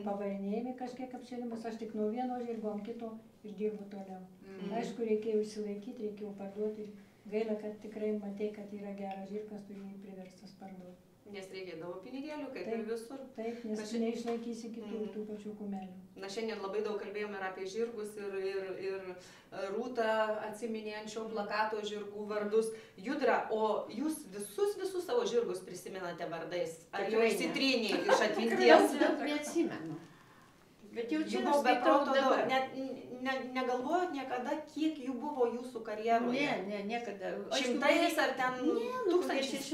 pavarinėjami kažkiek apšėlimus, aš tik nuo vieno žirgo ant kito ir dirbu toliau. Aišku, reikėjo išsilaikyti, reikėjo parduoti. Gaila, kad tikrai matei, kad yra geras žirgas, turi jį priverstas parduoti. Nes reikėdavo pinigėlių, kaip ir visur. Taip, nes neišlaikysi kitų tų pačių kumelių. Na, šiandien labai daug kalbėjome ir apie žirgus, ir Rūta atsiminė ant šio plakato žirgų vardus. Judra, o jūs visus savo žirgus prisimenate vardais? Ar jau išsitrynė iš atminties? Daug neatsimenu. Bet jau čia aš skaitau dabar. Negalvojot niekada, kiek jų buvo jūsų karjeroje? Ne, niekada. Šimtais ar ten tūkstančiais?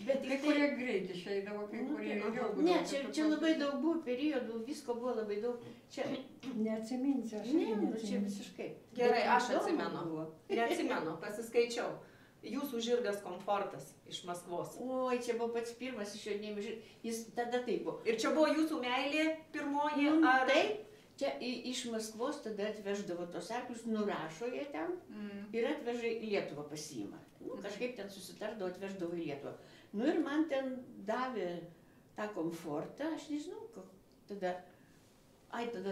Bet kai kurie greit išeidavo, kai kurie ilgiau būdavo. Ne, čia labai daug buvo periodų, visko buvo labai daug. Čia neatsiminsiu, aš neatsiminsiu. Čia visiškai. Gerai, aš atsimenu. Neatsimenu, pasiskaičiau. Jūsų žirgas Komfortas iš Maskvos. Oi, čia buvo pats pirmas iš jo žirgas. Jis tada taip buvo. Ir čia buvo jūsų meilė pirmoji? Taip. Čia iš Maskvos tada atveždavo tos arklius, nurašo jie ten ir atveža į Lietuvą pasiima. Kažkaip ten susitardavo, atveždavo į Lietuvą. Nu ir man ten davė tą Komfortą, aš nežinau, tada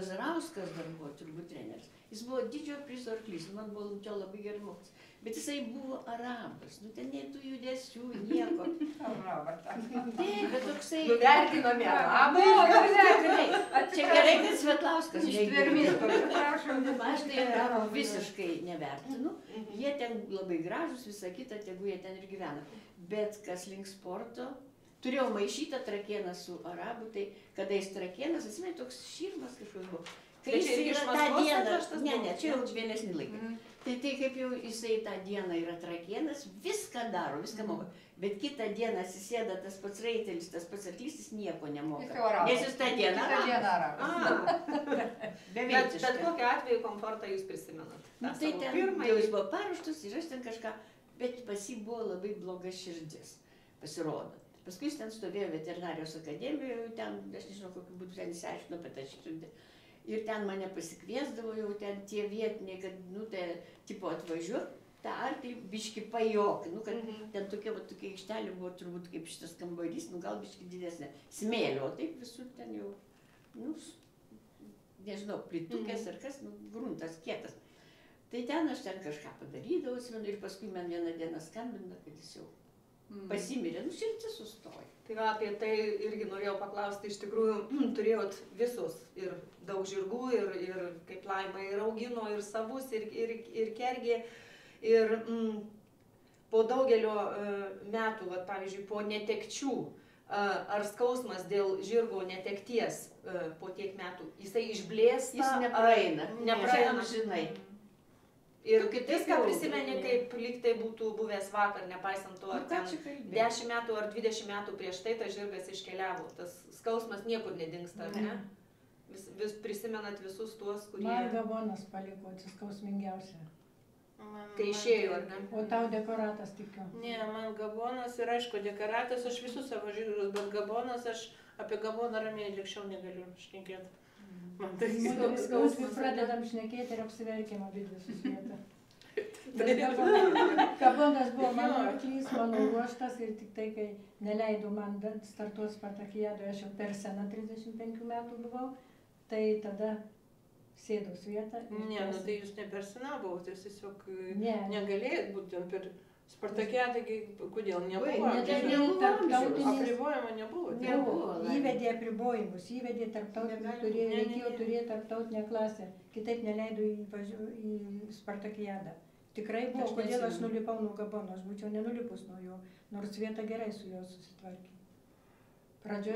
Zarauskas dar buvo turbūt treneris. Jis buvo didžiojo prizo arklys, man buvo čia labai gerai mokas. Bet jisai buvo arabas, nu ten nei tų judesių, nieko. Arabas. Taip, bet toksai... Nuvertinami arabai. Čia gerai, kad Svetlauskas. Ištvermės, prašom. Aš tai arabų visiškai nevertinu. Jie ten labai gražus, visa kita, tegu jie ten ir gyvena. Bet kas link sporto, turėjau maišytą Trakėną su arabu, tai kada jis Trakėnas, atsimai, toks širmas kažkoks buvo. Kai jis yra tą dieną, ne, čia jau vėlesnį laiką. Tai kaip jau jisai tą dieną yra Trakėnas, viską daro, viską moka. Bet kitą dieną atsisėda tas pats raitelis, tas pats arklys, jis nieko nemoka. Nes jis tą dieną arabas. Bet kokiu atveju Komfortą jūs prisimenat? Tai ten jau jis buvo paruoštas ir aš ten kažką, bet pas jį buvo labai bloga širdis, pasirodo. Paskui jis ten stovėjo veterinarijos akademijoje, ten, aš nežinau, kokiu būdu ten įsiaiškino apie tą širdį. Ir ten mane pasikviesdavo jau ten tie vietiniai, kad, nu, tai, tipo, atvažiuok, tą arklį biški pajok, nu, kad ten tokia aikštelė buvo turbūt kaip šitas kambarys, nu, gal biški didesnė, smėlio, o taip visur ten jau, nu, nežinau, plitukės ar kas, nu, gruntas, kietas. Tai ten aš ten kažką padarydavau, ir paskui man vieną dieną skambina, kad jis jau pasimirė, nu, širdis sustojo. Tai va, apie tai irgi norėjau paklausti, iš tikrųjų turėjot visus ir daug žirgų, ir kaip Laima ir augino, ir savus, ir kergė. Ir po daugelio metų, va, pavyzdžiui, po netekčių, ar skausmas dėl žirgo netekties po tiek metų, jisai išblėsta? Jis nepraeina, nepraeina. Žinai. Ir viską prisimeni, kaip lyg tai būtų buvęs vakar, nepaisant to, ar ten 10 metų ar 20 metų prieš tai tas žirgas iškeliavo. Tas skausmas niekur nedingsta, ar ne? Vis prisimenat visus tuos, kurie... Man Gabonas paliko skausmingiausia. Kai išėjo, ar ne? O tau dekoratas tikiu? Ne, man Gabonas ir aišku dekoratas, aš visus savo žirgus, bet Gabonas, aš apie Gaboną ramiai likščiau negaliu šnekėti. Man tai skausmas. Pradedam šnekėti ir apsiverkėm abidvi susvietą. Gabonas buvo mano arklys, mano ruoštas ir tik tai, kai neleido man startuoti Spartakiadoje, aš jau per sena 35 metų buvau, tai tada sėdau vietą. Ne, nu tai jūs ne per sena buvote, tiesiog negalėjot būti per Spartakiadą, kodėl nebuvo? Apribojimo nebuvo. Įvedė apribojimus, įvedė tarptautinį, reikėjo turėti tarptautinę klasę, kitaip neleido į Spartakiadą. Tikrai buvo, kodėl aš nulipau nuo Gabono, aš būčiau nenulipus nuo jo, nors vieta gerai su juo susitvarkė.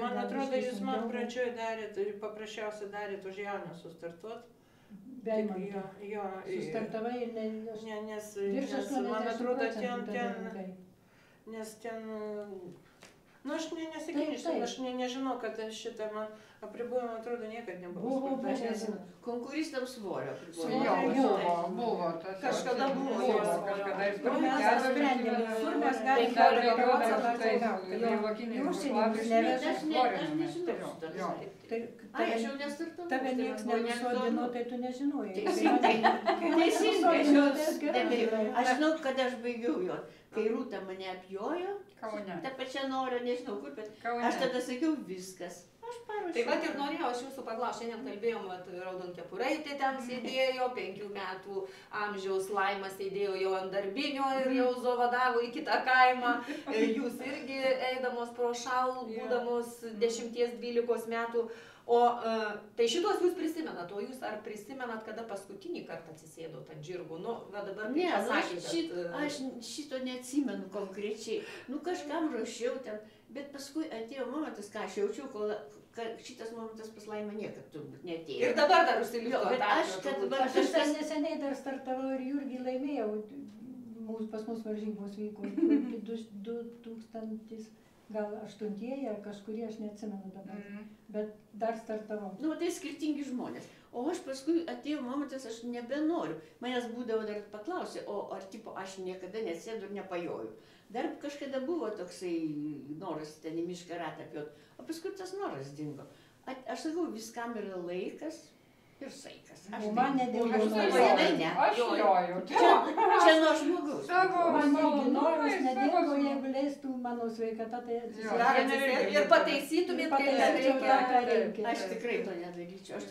Man atrodo, jūs man pradžioje darėt, paprasčiausiai darėt už jaunę sustartuot. Sustartavai ir ne... Nes man atrodo, nes ten... Nu, aš nesakyčiau, aš nežinau, kad šitą man apribojimą, atrodo, niekad nebuvo. Konkuristams svorio apribojimą. Buvo. Kažkada buvo. Kur mes Tave nieks nenusodino, tai tu nežinojai. Teisingai. Aš žinau, kad aš baigiau jo. Kai Rūta mane apjojo, ta pačia Nora, nežinau kur, bet aš tada sakiau viskas. Aš paruošiau. Tai vat ir norėjau aš jūsų paklausti, šiandien kalbėjom, Raudonkepuraitė ten sėdėjo, 5 metų amžiaus Laima sėdėjo jau ant darbinio ir jau zovadavo į kitą kaimą. Jūs irgi eidamos pro šalų, būdamos 10-12 metų. O tai šitos jūs prisimenat, o jūs ar prisimenat, kada paskutinį kartą atsisėdot ant žirgų? Nu, va dabar ne, aš šito neatsimenu konkrečiai. Nu, kažkam ruošiau ten, bet paskui atėjo momentas, ką aš jaučiau, kol šitas momentas pas Laimą niekad turbūt neatėjo. Ir dabar dar užsilikto. Aš neseniai dar startavau ir Jurgį laimėjau. Pas mus varžybos vyko 2000. Gal 8-ieji ar kažkurie, aš neatsimenu dabar, bet dar startavau. Nu, tai skirtingi žmonės. O aš paskui atėjo momentas, aš nebenoriu. Manęs būdavo dar paklausė, o ar tipo aš niekada nesėdu ir nepajoju. Dar kažkada buvo toksai noras ten į mišką ratą apjot, o paskui tas noras dingo. Aš sakau, viskam yra laikas ir saikas. O man nedėl Aš joju. Čia nuo žmogus. Man irgi noras nedėgo, jeigu leistų mano sveikata, tai atsisėdėt. Ir pataisytumėt, ką reikia. Aš tikrai to nedaryčiau. Aš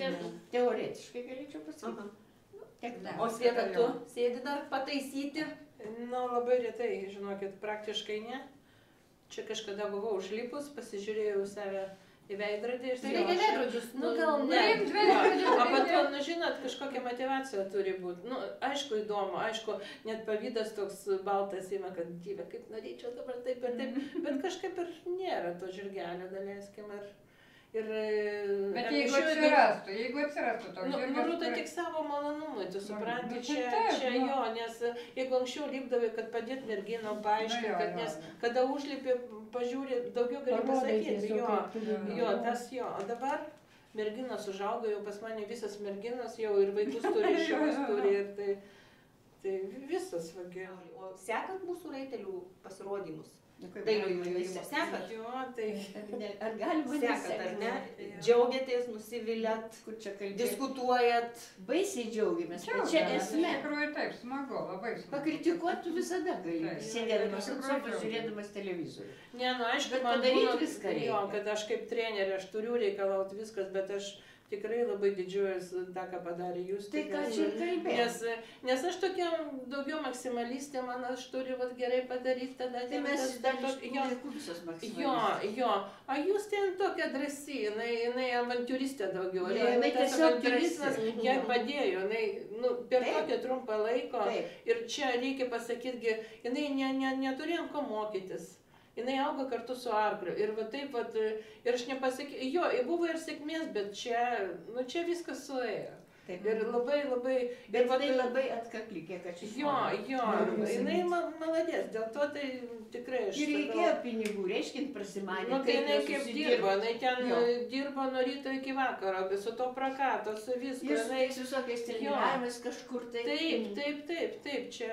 teoretiškai galėčiau pasakyti. O Sveta, tu sėdi dar pataisyti? Nu, labai retai, žinokit, praktiškai ne. Čia kažkada buvau užlipus, pasižiūrėjau save į veidrodį ir tai reikia veidrodžius, nu gal ne. O pat to, nu žinot, kažkokia motyvacija turi būti. Nu, aišku, įdomu, aišku, net pavydas toks baltas ima, kad Dieve, kaip norėčiau dabar taip ir taip, bet kažkaip ir nėra to žirgelio, daleiskim. Bet jeigu atsirastų toks žirgas... Nu, tai tik savo malonumui, tu supranti, čia jo, nes jeigu anksčiau lipdavai, kad padėt merginom paaiškinti, kad nes kada užlipi, pažiūri, daugiau gali pasakyti, jo, tas jo, o dabar merginos užaugo, jau pas mane visas merginos jau ir vaikus turi, šeimas turi, ir tai visas vagiau. O sekat mūsų raitelių pasirodymus? Dailiojo jojimo sekat? Jo, tai... Ar galima sekat, ar ne? Džiaugiatės, nusivilėt, diskutuojat? Baisiai džiaugiamės, bet čia esmė. Iš tikrųjų taip, smagu, labai smagu. Pakritikuot tu visada gali, sėdėdamas ant sofos, žiūrėdamas televizorių. Ne, nu aišku, man būna, kad aš kaip trenerė, aš turiu reikalauti viskas, bet aš tikrai labai didžiuojuosi tą, ką padarė jūs. Tai ką čia kalbėjai? Nes aš tokia daugiau maksimalistė, man aš turiu gerai padaryti tada. Tai mes dar visos maksimalistės. Jo. O jūs ten tokia drąsi, jinai avantiūristė daugiau. Jinai tiesiog avantiūrizmas jai padėjo, per tokį trumpą laiko. Ir čia reikia pasakyti, jinai neturėjo ko mokytis. Jinai auga kartu su arkliu ir va taip, ir aš nepasakysiu, jo, buvo ir sėkmės, bet čia viskas suėjo. Ir labai... Bet tai labai atkakli, kiek aš išmanau. Jo, jinai maladės, dėl to tai tikrai aš... Ir reikėjo pinigų, reiškint prasimanė. Nu, tai jinai kaip dirbo, jinai ten dirbo nuo ryto iki vakaro, su to prakato, su visku. Ir su visokiais treniravimais kažkur tai. Taip, čia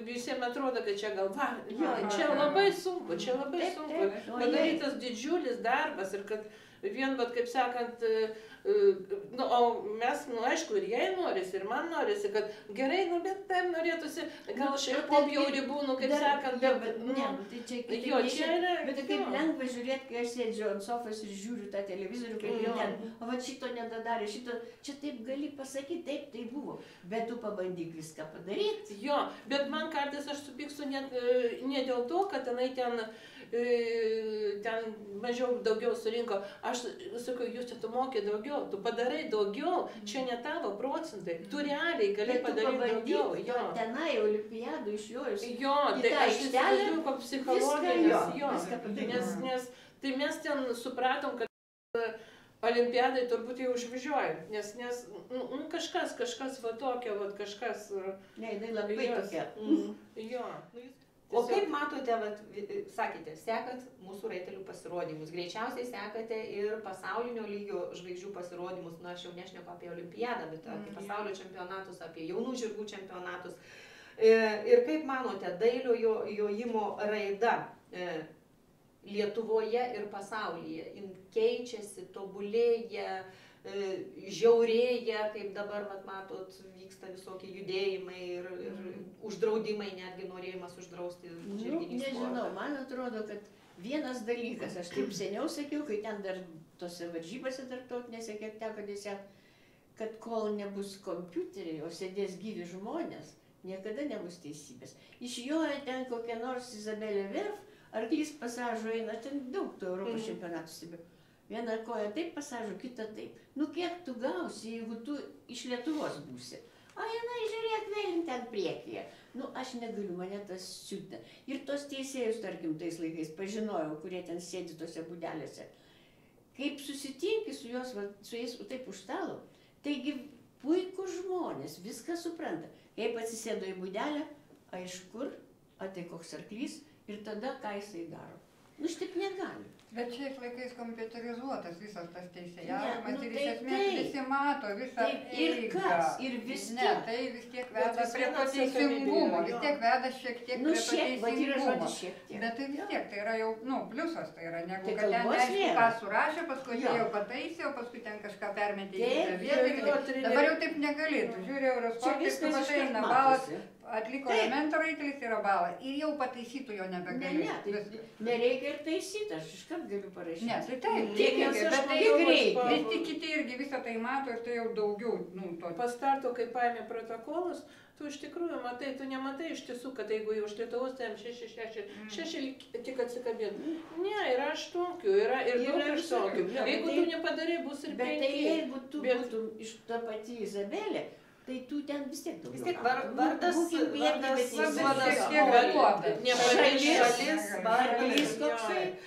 visiems atrodo, kad čia galva. Čia labai sunku, padarytas didžiulis darbas ir kad vien, kaip sakant, Nu, o mes, nu, aišku, ir jai norisi, ir man norisi, kad gerai, nu, bet tam norėtųsi, gal šiaip pobjaurių ribų, nu, kaip sakant, bet ne, tai čia kitaip. Jo, čia yra. Bet kaip lengva žiūrėti, kai aš sėdžiu ant sofos ir žiūriu tą televizorių, kaip jau ten, o va šito nedadarė, šito, čia taip gali pasakyti, taip, tai buvo, bet tu pabandyk viską padaryti. Jo, bet man kartais aš supykstu net ne dėl to, kad tenai ten mažiau daugiau surinko. Aš sakau, jūs čia tu mokė daugiau, tu padarai daugiau, čia ne tavo procentai, tu realiai gali padaryti daugiau. Jo, tenai olimpiadų išjojus. Jo, tai aš įsivaizduoju, kaip psichologinis, nes tai mes ten supratom, kad olimpiadai turbūt jau užvažiuoja, nes nu, kažkas va tokia, va kažkas. Ne, jinai labai tokia. Jo. O kaip matote, sakėte, sekat mūsų raitelių pasirodymus, greičiausiai sekate ir pasaulinio lygio žvaigždžių pasirodymus, na, aš jau nešneku apie olimpiadą, bet apie pasaulio čempionatus, apie jaunų žirgų čempionatus. Ir kaip manote, dailiojo jojimo raida Lietuvoje ir pasaulyje, jin keičiasi, tobulėja, žiaurėja, kaip dabar, matot, vyksta visokie judėjimai ir uždraudimai, netgi norėjimas uždrausti žirginį sportą. Nežinau, man atrodo, kad vienas dalykas, aš taip seniau sakiau, kai ten dar tose varžybose tarptautinėse, kiek teko tiesiog, kad kol nebus kompiuteriai, o sėdės gyvi žmonės, niekada nebus teisybės. Išjoja ten kokia nors Izabelė Verf, arklys pasažo eina, ten daug tų Europos čempionatų stebėjau. Viena koja taip pasažo, kita taip. Nu kiek tu gausi, jeigu tu iš Lietuvos būsi? A, jinai žiūrėk vėlin ten priekyje. Nu, aš negaliu, mane tas siūtina. Ir tos teisėjus, tarkim, tais laikais pažinojau, kurie ten sėdi tose būdelėse. Kaip susitinki su jais taip už stalo, taigi puikūs žmonės, viską supranta. Kaip atsisėdo į būdelę, aiškur, tai koks arklys ir tada ką jisai daro. Nu, šitaip negali. Bet šiais laikais kompiuterizuotas visas tas teisėjavimas ir iš esmės visi mato visą eigą. Ir kas? Ir vis tiek. Ne, tai vis tiek veda prie to teisingumo, vis tiek veda šiek tiek prie to teisingumo. Bet tai vis tiek, tai yra jau, pliusas tai yra, negu kad ten neaišku, ką surašė, paskui jau pataisė, o paskui ten kažką permetė į kitą vietą. Dabar jau taip negalėtų. Žiūrėjau, Eurosportai, tu matai, eina balas, atliko elemento raitelis yra balą ir jau pataisytų jo nebegali. Ne, nereikia ir taisyti, aš iškart galiu parašyti. Ne, tai taip, bet tai jau reikia. Visi kiti irgi visą tai mato ir tai jau daugiau. Pastarto, kai paėmė protokolus, tu iš tikrųjų matai, tu nematai iš tiesų, kad jeigu jau iš Lietuvos ten 6 tik atsikabėtų. Ne, yra 8, yra ir daug 8. Jeigu tu nepadarai, bus ir 5. Bet tai jeigu tu būtum iš to pati Izabelė, tai tu ten vis tiek daugiau. Vis tiek vardas šalis, arklys koksai.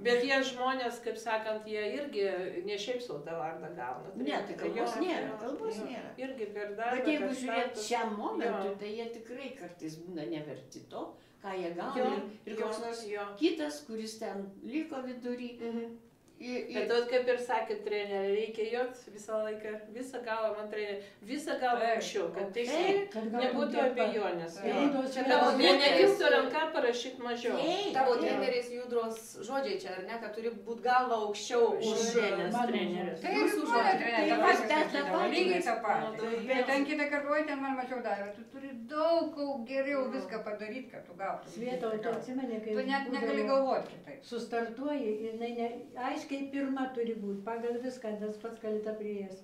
Bet jie žmonės, kaip sakant, jie irgi ne šiaip sau tą vardą gauna. Ne, tai kalbos nėra. Irgi per darbą. Bet jeigu žiūrėt šiam momentui, tai jie tikrai kartais būna neverti to, ką jie gauna. Ir koks nors kitas, kuris ten liko vidury. Bet kaip ir sakė trenerė, reikia jot visą laiką, visą galvą man trenerė, visą galvą anksčiau, kad teisėjai nebūtų abejonės. Čia tavo treneris su ranka parašyti mažiau. Tavo treneris Judros žodžiai čia, ar ne, kad turi būti galva aukščiau už treneris. Tai jūsų žodžiai, lygiai tą patį. Bet ten kitą kartą, ten man mažiau davė, tu turi daug geriau viską padaryti, kad tu gautum. Sveta, o tu atsimeni, kai tu net negali galvoti kitaip. Sustartuoji, jinai aiškiai pirma turi būti, pagal viską, tas pats kalita prieės.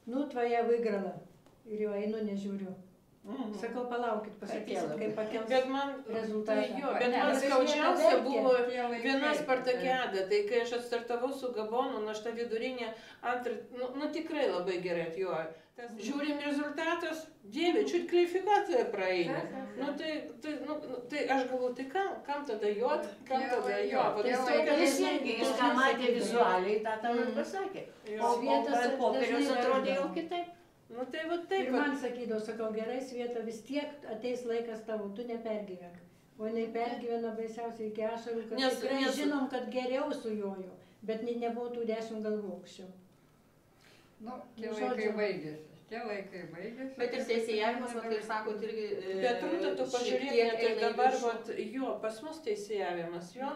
Nu, tvoja vygrala. Ir jau einu, nežiūriu. Sakau, palaukit, pasakysit, kaip pakels rezultatą. Bet man skaudžiausia buvo viena spartakiada, tai kai aš atstartavau su Gabonu, nu aš tą vidurinę antrą, nu tikrai labai gerai atjoju. Žiūrim rezultatas, Dieve, čiut kvalifikaciją praeina. Nu tai aš galvoju, tai kam tada jot, kam tada jot. Jis irgi, jis ką matė vizualiai, tą tau ir pasakė. O popieriaus atrodė jau kitaip. Nu tai va taip. Ir man sakydavo, sakau, gerai Sveta, vis tiek ateis laikas tavo, tu nepergyvenk. O jinai pergyvena baisiausiai iki ašarų, kad tikrai žinom, kad geriau sujojo, bet nebuvo tų 10 galvų aukščiau. Nu, tie laikai baigėsi. Bet ir teisėjavimas, kaip sakot, irgi... Bet Rūta, tu pažiūrėk, tai dabar, jo, pas mus teisėjavimas, jo,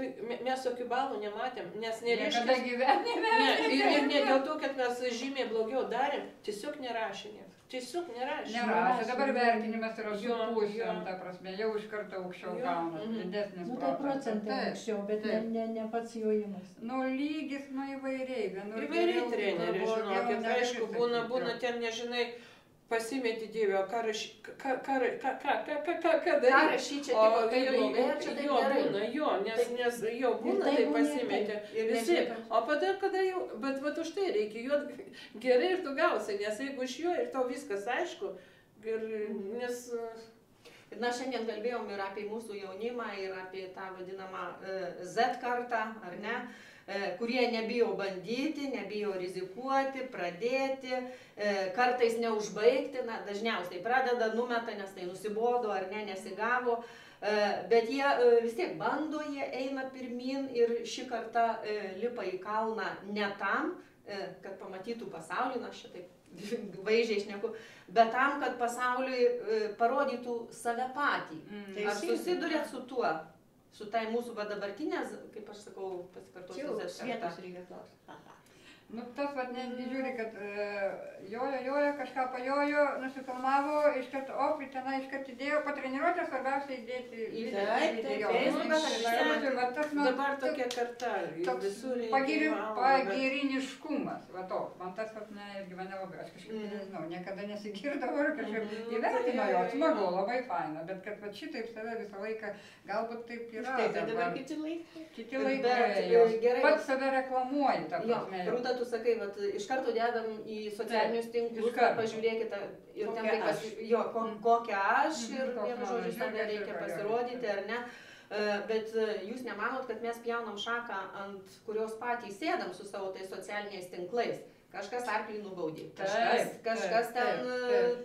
Tai mes tokių balų nematėm, nes nereiškia... Niekada gyvenime. Ir ne dėl to, kad mes žymiai blogiau darėm, tiesiog nerašė nieks. Tiesiog nerašė. Nerašė, dabar vertinimas yra su Jo, pusėm, jo. ta prasme, jau iš karto aukščiau Jo, gauna, mhm. didesnis Nu tai procentai Taip, anksčiau, bet taip. ne pats jojimas. Nu, lygis, nu įvairiai. Vienur Įvairiai geriau, treneriai, kitur blogiau, žinokit, negali aišku, sakyt, būna jo. ten, nežinai, pasimeti Dievę, o ką Ką daryti. rašyti čia, tipo, tai blogai, ar čia tai jo, gerai? būna, jo, nes jo būna, tai tai būna, ir pasimetė. Ir Visi, nežinai, o pada, kada jau, bet vat už tai reikia juo gerai ir tu gausi, nes jeigu iš jo ir tau viskas aišku, ir, nes... Na, šiandien kalbėjom ir apie mūsų jaunimą, ir apie tą vadinamą Z kartą, ar ne, kurie nebijo bandyti, nebijo rizikuoti, pradėti, kartais neužbaigti, na, dažniausiai pradeda, numeta, nes tai nusibodo ar ne, nesigavo, bet jie vis tiek bando, jie eina pirmin ir šį kartą lipa į kalną ne tam, kad pamatytų pasaulį, na, šitaip vaizdžiai šneku, bet tam, kad pasauliui parodytų save patį. Ar susidurėt su tuo? Su tai mūsų va dabartinės, kaip aš sakau, pasikartosiu, Čia Z vietos karta. reikia klausti. Nu, tas vat netgi žiūri, kad jojo, kažką pajojo, nusifilmavo, iškart, op, tenai iškart įdėjo, patreniruotę svarbiausia įdėti Į video. Feisbuką, Dabar tokia karta, visur pagiriniškumas, va toks, man tas vat ne, irgi mane labai, aš kažkaip nežinau, niekada nesigirdavau ir kažkaip įvertino jo, smagu, labai faina, bet kad va šitaip save visą laiką, galbūt taip yra. Štai, kad dabar kiti laikai. Kiti laikai, Bet, jos gerai, pats save reklamuoji, ta Jo, prasme. jau. Rūta, tu sakai, vat, iš karto dedam į socialinius tinklus, iš karto. pažiūrėkite, ir ten Kokia tai, kas, aš. jo, kokią aš, Mhm, ir koks vienu mano žodžiu, tada žirgas ir reikia kodėl. pasirodyti, ar ne. Bet jūs nemanot, kad mes pjaunam šaką, ant kurios patys sėdam su savo tais socialiniais tinklais. Kažkas arklį nubaudė, kažkas ten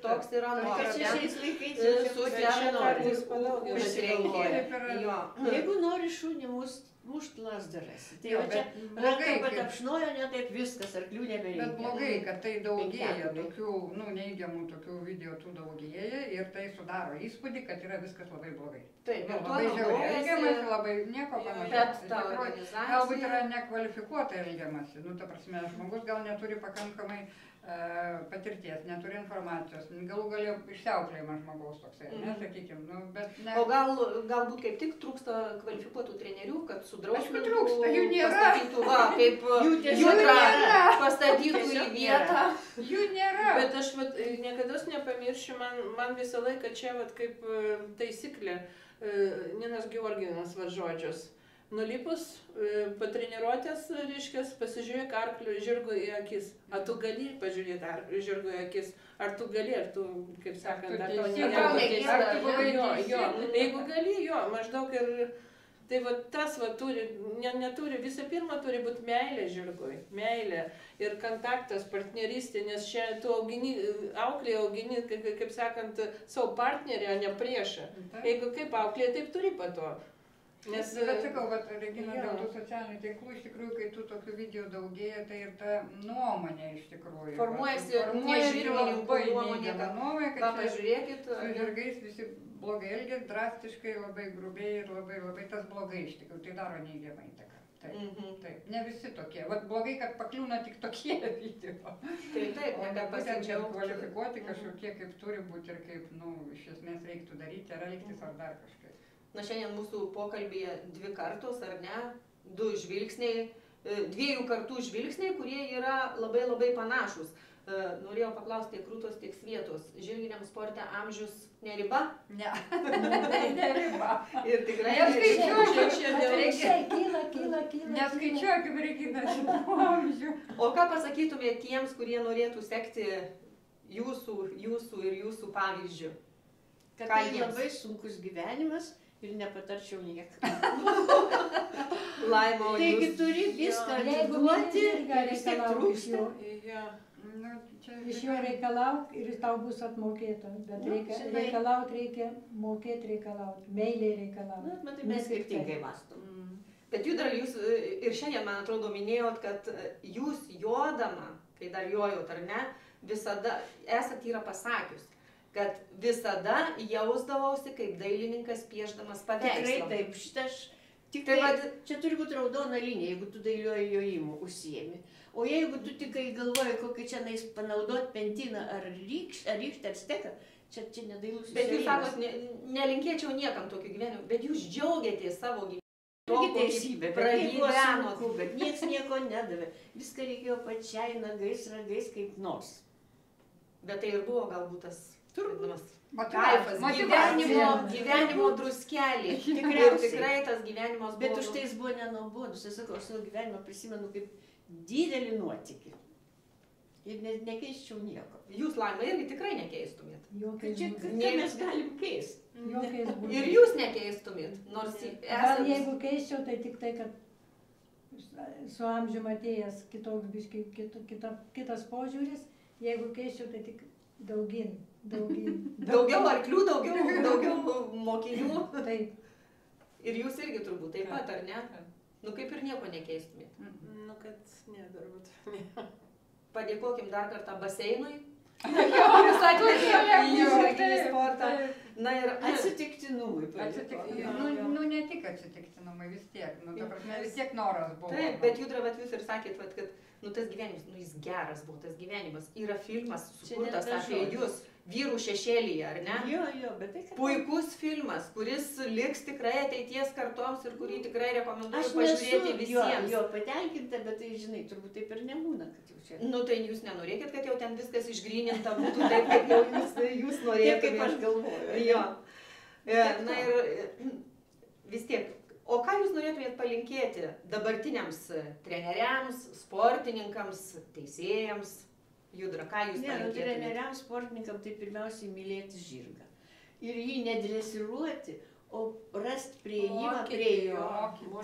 toks yra Kad noras. čia šiais laikais Socialinius nori. užsirenkė. Jo. Jeigu nori šunį mušt lasdą rasi. Tai Jo, va čia bet blogai, ranką kaip- patapšnojo, ne taip viskas, arklių nebereikia. Bet blogai, kad tai daugėja, Penkiakovai. tokių, nu, neigiamų tokių video tų daugėja ir tai sudaro įspūdį, kad yra viskas labai blogai. Taip, Nu, ir tuo labai žiauriai elgiamasi, naudojasi, labai nieko panašaus. bet Iš ta tikrųjų, organizacija... galbūt yra nekvalifikuotai elgiamasi, nu, ta prasme, žmogus gal neturi pakankamai patirties, neturi informacijos, galų galia išsiauklėjimas žmogaus toksai, nesakykim, nu, bet ne. O galbūt kaip tik trūksta kvalifikuotų trenerių, kad sudrausmintų, Aišku, trūksta, jų nėra. pastatytų, va, kaip Jų tiesiog judrą nėra. pastatytų į Tiesiog vietą. Jų nėra. Bet aš vat, niekada nepamiršiu, man visą laiką čia vat, kaip taisyklė, Ninas Georginas vat žodžius. Nulipus patreniruotės, reiškia, pasižiūrėk arklio žirgo į akis. Ar tu gali pažiūrėti arklio žirgo į akis? Ar tu gali, ar tu, kaip sakant, ar tau teisinga, ar tu buvai jo, teisinga? jeigu gali, jo, maždaug ir... Tai va tas va turi, neturi, visų pirma turi būti meilė žirgui, meilė ir kontaktas, partnerystė, nes čia tu augini, auklė augini, kaip sakant, savo partnerį, o ne priešą. Jeigu kaip auklė, taip turi po to. Nes, Bet sakau, kad Regina, jo. dėl tų socialinių tinklų, iš tikrųjų, kai tų tokių video daugėja, tai ir ta nuomonė iš tikrųjų. Formuojasi Formuojasi nežirgininkų labai nuomonė, neigiama kad nuomonė, va, kad čia pažiūrėkit, su žirgais visi blogai elgės, drastiškai, labai grubiai ir labai tas blogai iš tikrųjų, tai daro neigiamą įtaką. Taip, taip, ne visi tokie. Vat blogai, kad pakliūna tik tokie video. taip, O ne būtent pasidžiaugti. kvalifikuoti kažkokie, kaip turi būti ir kaip, nu, iš esmės reiktų daryti, ar elgtis, ar dar kažkaip. Na, šiandien mūsų pokalbėje 2 kartos, ar ne, 2 žvilgsniai, 2 kartų žvilgsniai, kurie yra labai panašus. Norėjau paklausti tiek Rūtos, tiek Svietos. Žirginiam sporte amžius ne riba? Ne, ne riba. Ir tikrai Kyla. Neskaičiuokim, Regina, šitų amžių. O ką pasakytumėte tiems, kurie norėtų sekti jūsų ir jūsų pavyzdžių? Kad Ką tai jiems? labai sunkus gyvenimas ir nepatarčiau niekam. Laimo, Taigi jūs... turi viską Jeigu atiduoti, gali vis tiek reikalauti iš trūksta. jo, Ja. Nu, čia iš jo reikalauk ir tau bus atmokėta, bet Nu, žinai. reikalauti reikia, mokėti reikalauti, meiliai reikalauti. Na, matai, mes skirtingai mąstom. Bet Judra, jūs ir šiandien, man atrodo, minėjot, kad jūs jodama, kai dar jojot ar ne, visada esat yra pasakius, kad visada jausdavausi kaip dailininkas piešdamas paveikslą. Tikrai taip, šitą aš Tik Tai tai, vad- čia turi būti raudona linija, jeigu tu dailiuoju jojimu užsiemi. O jeigu tu tik galvoji, kokį čia nais panaudoti pentyną ar rykštę ar steką, čia nedailus Bet jūs užsiėjimas. sakot, nelinkėčiau niekam tokiu gyvenimu, bet jūs džiaugiatės savo gyvenimu. Irgi teisybė, bet tai buvo pragyvenot. sunku, bet nieks nieko nedavė. Viską reikėjo pačiai nagais, ragais kaip nors. Bet tai ir buvo galbūt tas vadinamas Motyvacija. kaifas, gyvenimo druskelį. Ir Tikriausiai. tikrai tas gyvenimas buvo. Bet už tai jis buvo nenuobodus. Aš sakau, aš savo gyvenimą prisimenu kaip didelį nuotykį. Ir nekeiščiau nieko. Jūs, Laima, irgi tikrai nekeistumėt. Jokiais Čia būdais. ką mes galim keisti? Jokiais būdais. Ir jūs nekeistumėt, nors Gal esate. jeigu keisčiau, tai tik tai, kad su amžiumi atėjęs kitoks biškai, kitas požiūris, jeigu keisčiau, tai tik daugin. Daugiau arklių, daugiau mokinių. Taip, Ir jūs irgi turbūt taip pat, ar ne? Nu kaip ir nieko nekeistumėt. Nu, kad nedarbūt. Padėkokim dar kartą baseinui, kuris atnešė į žirginį sportą. Na ir Atsitiktinumui. Nu, ne tik atsitiktinumai, vis tiek. Nu, ta prasme, vis tiek noras buvo. Taip, bet Judra, vat jūs ir sakėt, vat, kad tas gyvenimas, jis geras buvo, tas gyvenimas. Yra filmas sukurtas net apie žodis. jūs, vyrų šešėlyje, ar ne? Jo, bet tai kad... Puikus filmas, kuris liks tikrai ateities kartoms ir kurį tikrai Aš rekomenduoju nesu pažiūrėti visiems. jo patenkinta, bet tai, žinai, turbūt taip ir nebūna, kad jau čia... Nu tai jūs nenorėkit, kad jau ten viskas išgryninta būtų taip, kaip jau jūs Taip, norėtumėte. kaip aš galvoju. Jo. Na ir vis tiek, o ką jūs norėtumėt palinkėti dabartiniams treneriams, sportininkams, teisėjams? Judra, ką jūs Ne, palinkėtumėt? treneriams, sportininkam tai pirmiausiai mylėti žirgą. Ir jį nedresiruoti, o rasti prieimą prie jo.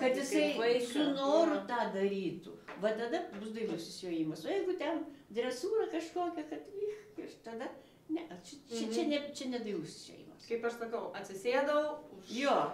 Kad jisai su noru tą darytų. Va tada bus dailusis jojimas. O jeigu ten dresūra kažkokia, kad tada... Ne, čia nedailusis jojimas. Kaip aš sakau, atsisėdau,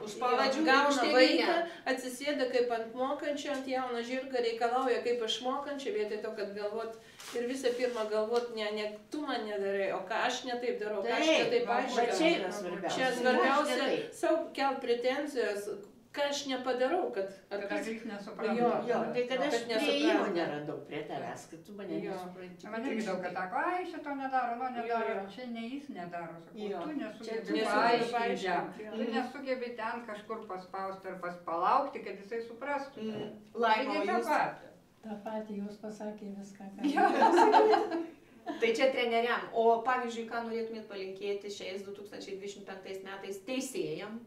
už pavadžių gauna vaiką, atsisėda kaip ant mokančio, ant jauno žirgą, reikalauja kaip iš mokančio, vietoj to, kad galvot ir visą pirmą galvot, ne tu man nedarai, o ką aš ne taip darau, ką aš ne taip va čia aiškiai. yra svarbiausia. Čia svarbiausia savo kelt pretenzijas, ką aš nepadarau, kad... Kad aš nesuprantau. Jo, tai kad aš Kad prieimo nesupranta. neradau prie tavęs, kad tu mane Jo. nesupranti. Man irgi daug kas sako, ai, šito nedaro, nu nedaro. Jo. Čia ne jis nedaro, sakau, Jo. tu Čia nesugebi tu nesugebi paaiškinti jam. paaiškinti, Tu jo. nesugebi ten kažkur paspausti ar palaukti, kad jisai suprastų. Laima, o Lygiai tą jūs... patį. tą patį jūs pasakė viską, ką... Jo. Tai čia treneriam. O pavyzdžiui, ką norėtumėt palinkėti šiais 2025 metais teisėjam?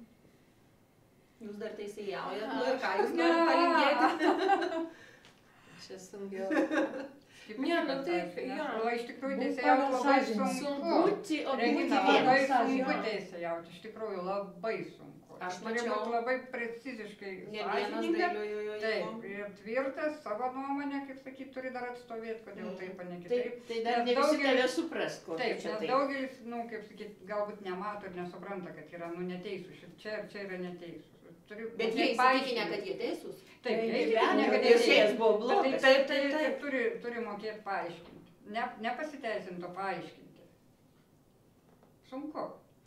Jūs dar teisėjaujat. Nu ir ką jūs norit palinkėti? Čia sunkiau. Ne, nu taip, jo. O iš tikrųjų Būt teisėjauti pagal labai sąžinę. sunku. Būti Regina, objektyviem. labai sąžinė. sunku teisėjauti, iš tikrųjų labai sunku. Aš Turi mačiau būti labai preciziškai Ne vienas sąžiningas. dailiojo Taip, jojimo. ir tvirtas savo nuomonę, kaip sakyt, turi dar atstovėti, kodėl taip, o ne kitaip. Tai dar Nes ne visi daugelis- tave supras, ko tu Taip, čia nes taip. daugelis, kaip sakyt, galbūt nemato ir nesupranta, kad yra, neteisūs. Ir čia yra neteisūs. Turi Bet jie įsitikinę, kad jie teisūs. Taip, Tai jie be įsitikinę, abejo, kad jie teisėjas teisūs. buvo Bet blogas. Taip. Turi mokėti paaiškinti. Nepasiteisinto paaiškinti. Sunku,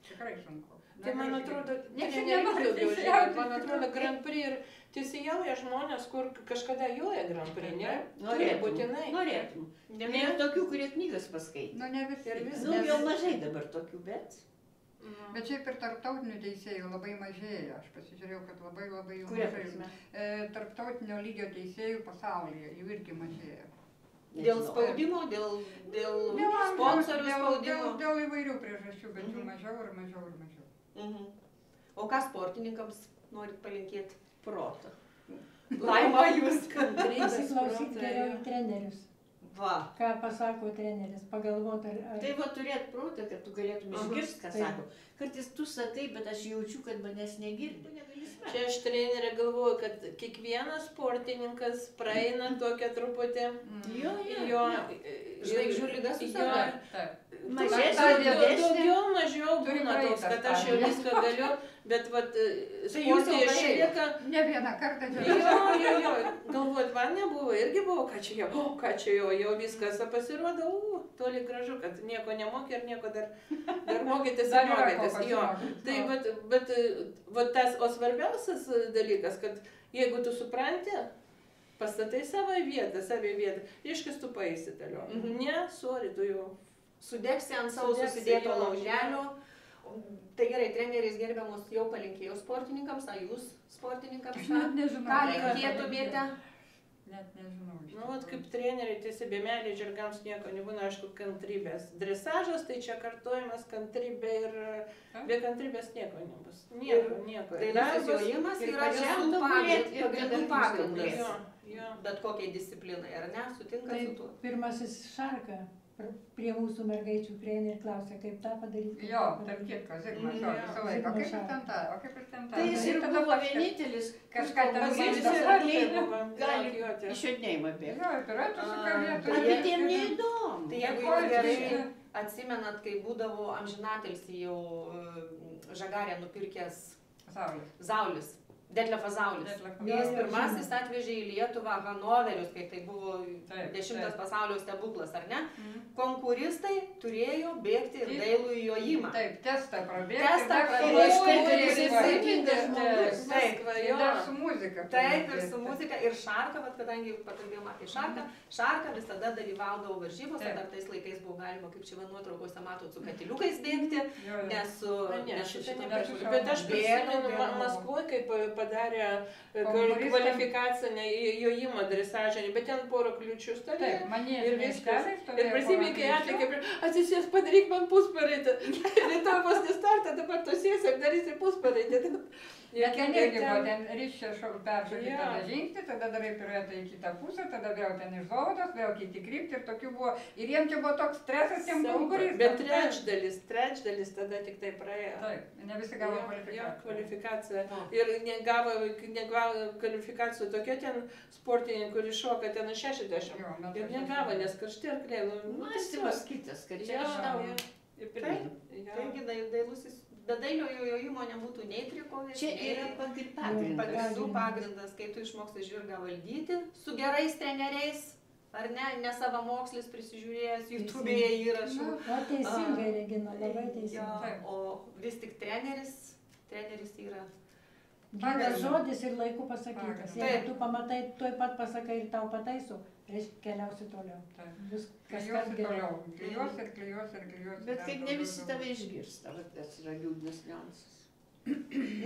tikrai sunku. Tai man atrodo, Nieks ne nenori daugiau teisėjauti, žiūrėt, man iš atrodo, tikrųjų. Grand Prix ir teisėjauja žmonės, kur kažkada joja Grand Prix, ne? Turi Norėtum. būtinai. Norėtum. Ne, Ir tokių, kurie knygas paskaitė. Nu, ne visi. Ir vis- Nu, jau mažai dabar tokių, bet... Bet šiaip ir tarptautinių teisėjų labai mažėja. Aš pasižiūrėjau, kad labai jų Kuria mažai. prasme? Tarptautinio lygio teisėjų pasaulyje jų irgi mažėja. Dėl Nežinau. spaudimo, dėl Dėl sponsorių dėl- spaudimo. Dėl įvairių priežasčių, bet jų Mhm. mažiau ir mažiau ir mažiau. Mhm. O ką sportininkams norit palinkėti? Proto. Laima, jūs. Kantrybės, Įsiklausyk proto, geriau jo. į trenerius. Va. Ką pasako treneris, pagalvot ar... Tai va turėt protą, kad tu galėtum išgirsti, ką Taip. sako. Kartais tu sakai, bet aš jaučiu, kad manęs negirdi. Negali smerkti. Čia aš trenerė galvoju, kad kiekvienas sportininkas praeina tokią truputį Jo, jo Žvaigždžių liga jo, susirga. Taip. Mažesnė, Stadija didesnė. daugiau mažiau Turi būna toks, praeitą kad aš jau stadiją. viską galiu, bet vat jūs jau sportė praėjot. išlieka. Ne vieną kartą Jo, galvot, man nebuvo, irgi buvo, ką čia jau, jau viskas, o pasirodo, toli gražu, kad nieko nemokė ir nieko dar mokytis Dar ir yra ko mokytis. Jo. pasimokyt, Tai, jo. o svarbiausias dalykas, kad jeigu tu supranti, pastatai savo vietą, reiškia, tu paeisi toliau. Ne, sorry, tu jau. Sudegsi ant savo susidėto lauželio. Tai gerai, treneris gerbiamus jau palinkėjo sportininkams, o jūs sportininkams Aš net nežinau. ką linkėtumėte? Net nežinau. Nu, vat kaip treneriai, tiesi bėmeliai, žirgams nieko nebūna, aišku, kantrybės. Dresažas, tai čia kartojimas, kantrybė ir be kantrybės nieko nebus. Nieko. Tai nusijojimas yra visų pagrindų pagrindas. Jo. Bet kokiai disciplinai, ar ne? Sutinka su tuo? Pirmasis Šarka prie mūsų mergaičių prieina ir klausia, kaip tą padaryti. Jo, tarp kitko, Zigmas, jo, visą laiką. O kaip jis ten tą, o kaip jis ten tą. Tai jis ir tada buvo vienintelis, kažką ten gali išjodinėjimą bėgti. Jo, turėtų sukalbėti. Bet kitiem neįdomu. Tai jeigu jūs gerai atsimenat, kai būdavo amžinatilsį jau Žagarė nupirkęs Zaulis, Detlefas Zaulis. Jis pirmasis atvežė į Lietuvą Hanoverius, kai tai buvo 10 pasaulio stebuklas, ar ne? Konkuristai turėjo bėgti ir dailų įjojimą. Taip, testą prabėgti. Testą Ir dar su muzika. Taip, ir su muzika. Ir Šarka, kadangi pakalbėjom apie Šarką, Šarka visada dalyvaudavo varžybose, dar tais laikais buvo galima, kaip čia nuotraukose matot, su katiliukais bėgti, nes su šitam priešų. Bet aš prisimenu Maskvoje, kaip padarė kvalifikacinę įjojimą dresažinį, bet ten porą kliučių stovėjo. Taip, man ir viskas. Ir prasimė, kai atlikė, atsisės, padaryk man puspareitį. Rytoj vos nestartą, dabar tu sėsi ir darysi puspareitį. Bet ten irgi buvo, ten ryščia peržokį tada žingsnį, tada darai piruetą į kitą pusę, tada vėl ten iš zodos, vėl kiti krypti ir tokių buvo. Ir jiems čia buvo toks stresas tiem konkuristams. Bet trečdalis tada tik tai praėjo. Taip, ne visi gavo kvalifikaciją. Ir negavo kvalifikacijų tokia ten sportininkų, kur iššoka ten 60. Ir negavo, nes karšti arkliai. Mąstymas kitas, kad čia aš tau ir pirmyn. Taigi dailusis. Be dailiojo jojimo nebūtų nei trikovės, čia yra pagrindų pagrindas, kai tu išmoksti žirgą valdyti su gerais treneriais, ar ne savamokslis prisižiūrėjęs YouTube'e įrašų. O teisingai, Regina, labai teisingai. O vis tik treneris yra Gyvas žodis ir laiku pasakytas. Jeigu tu pamatai, tuoj pat pasakai ir tau pataiso, reiškia keliausi toliau. Klijuosi toliau. Klijuosi. Bet kaip ne visi tave išgirsta, tas yra liūdnas niuansas.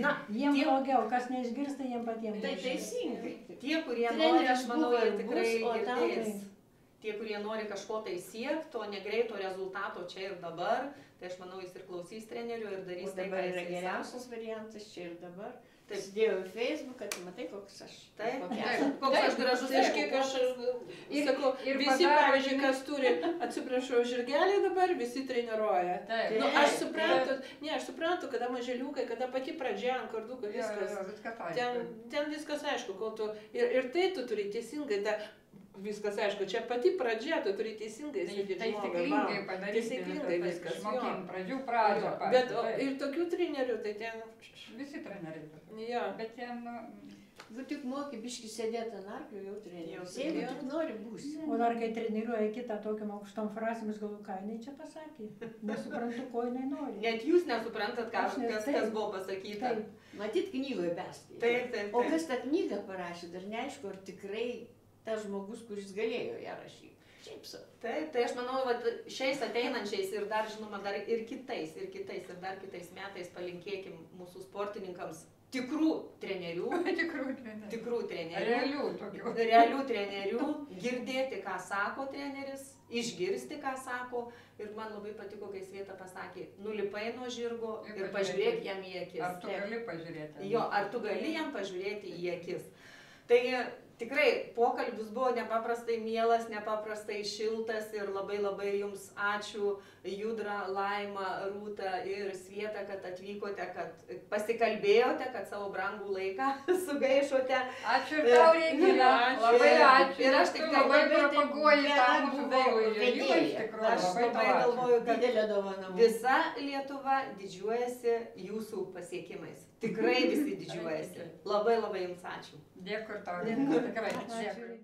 Na, jiem blogiau, kas neišgirsta, jiem patiems. Tai teisingai. Tie, kurie nori, aš manau, jie tikrai girdės. Tie, kurie nori kažko tai siekti, o negreito rezultato čia ir dabar, tai aš manau, jis ir klausys trenerių ir darys tai, ką yra geriausias variantas čia ir dabar. Sudėjau į Facebooką, tai matai, koks aš. Taip, koks aš gražus. Aš kiek aš sakau, visi, pavyzdžiui, kas turi, atsiprašau, žirgelį dabar, visi treniruoja. Nu, aš suprantu, kada maželiukai, kada pati pradžia ant karduko, viskas. Ten viskas aišku, kol tu. Ir tai tu turi teisingai. Viskas aišku, čia pati pradžia, tu turi teisingai sėdėti. Taisyklingai padaryti. Taisyklingai viskas. Išmokint pradžių. Bet ir tokių trenerių, tai ten... Visi treneriai. Jo. Bet ten... Tu tik moki biški sėdėti ant arklio, jau trenerius. Jeigu tik nori būsi. O dar kai treniruoja kitą tokiam aukštom frasėmis, galvoju, ką jinai čia pasakė. Nesuprantu, ko jinai nori. Net jūs nesuprantat, kas buvo pasakyta. Matyt, knygoje perskaitė. Taip. O kas tą knygą parašė, dar neaišku, ar tikrai tas žmogus, kuris galėjo ją rašyti. Šiaip sau. Taip, tai aš manau, šiais ateinančiais ir dar, žinoma, dar ir kitais metais palinkėkim mūsų sportininkams tikrų trenerių. Realių trenerių, girdėti, ką sako treneris, išgirsti, ką sako. Ir man labai patiko, kai Sveta pasakė, nulipai nuo žirgo ir pažiūrėk jam į akis. Ar tu gali pažiūrėti? Jo, ar tu gali jam pažiūrėti į akis. Tai tikrai pokalbis buvo nepaprastai mielas, nepaprastai šiltas ir labai jums ačiū Judra, Laima, Rūta ir Sveta, kad atvykote, kad pasikalbėjote, kad savo brangų laiką sugaišote. Ačiū ir tau, Regina. Labai ačiū. Ir aš tik labai propaguoju tą mūsų dailųjį jojimą iš tikrųjų. Aš labai galvoju, kad visa Lietuva didžiuojasi jūsų pasiekimais. Tikrai visi didžiuojasi. Labai jums ačiū. Dėkui tau. Tikrai. Ačiū.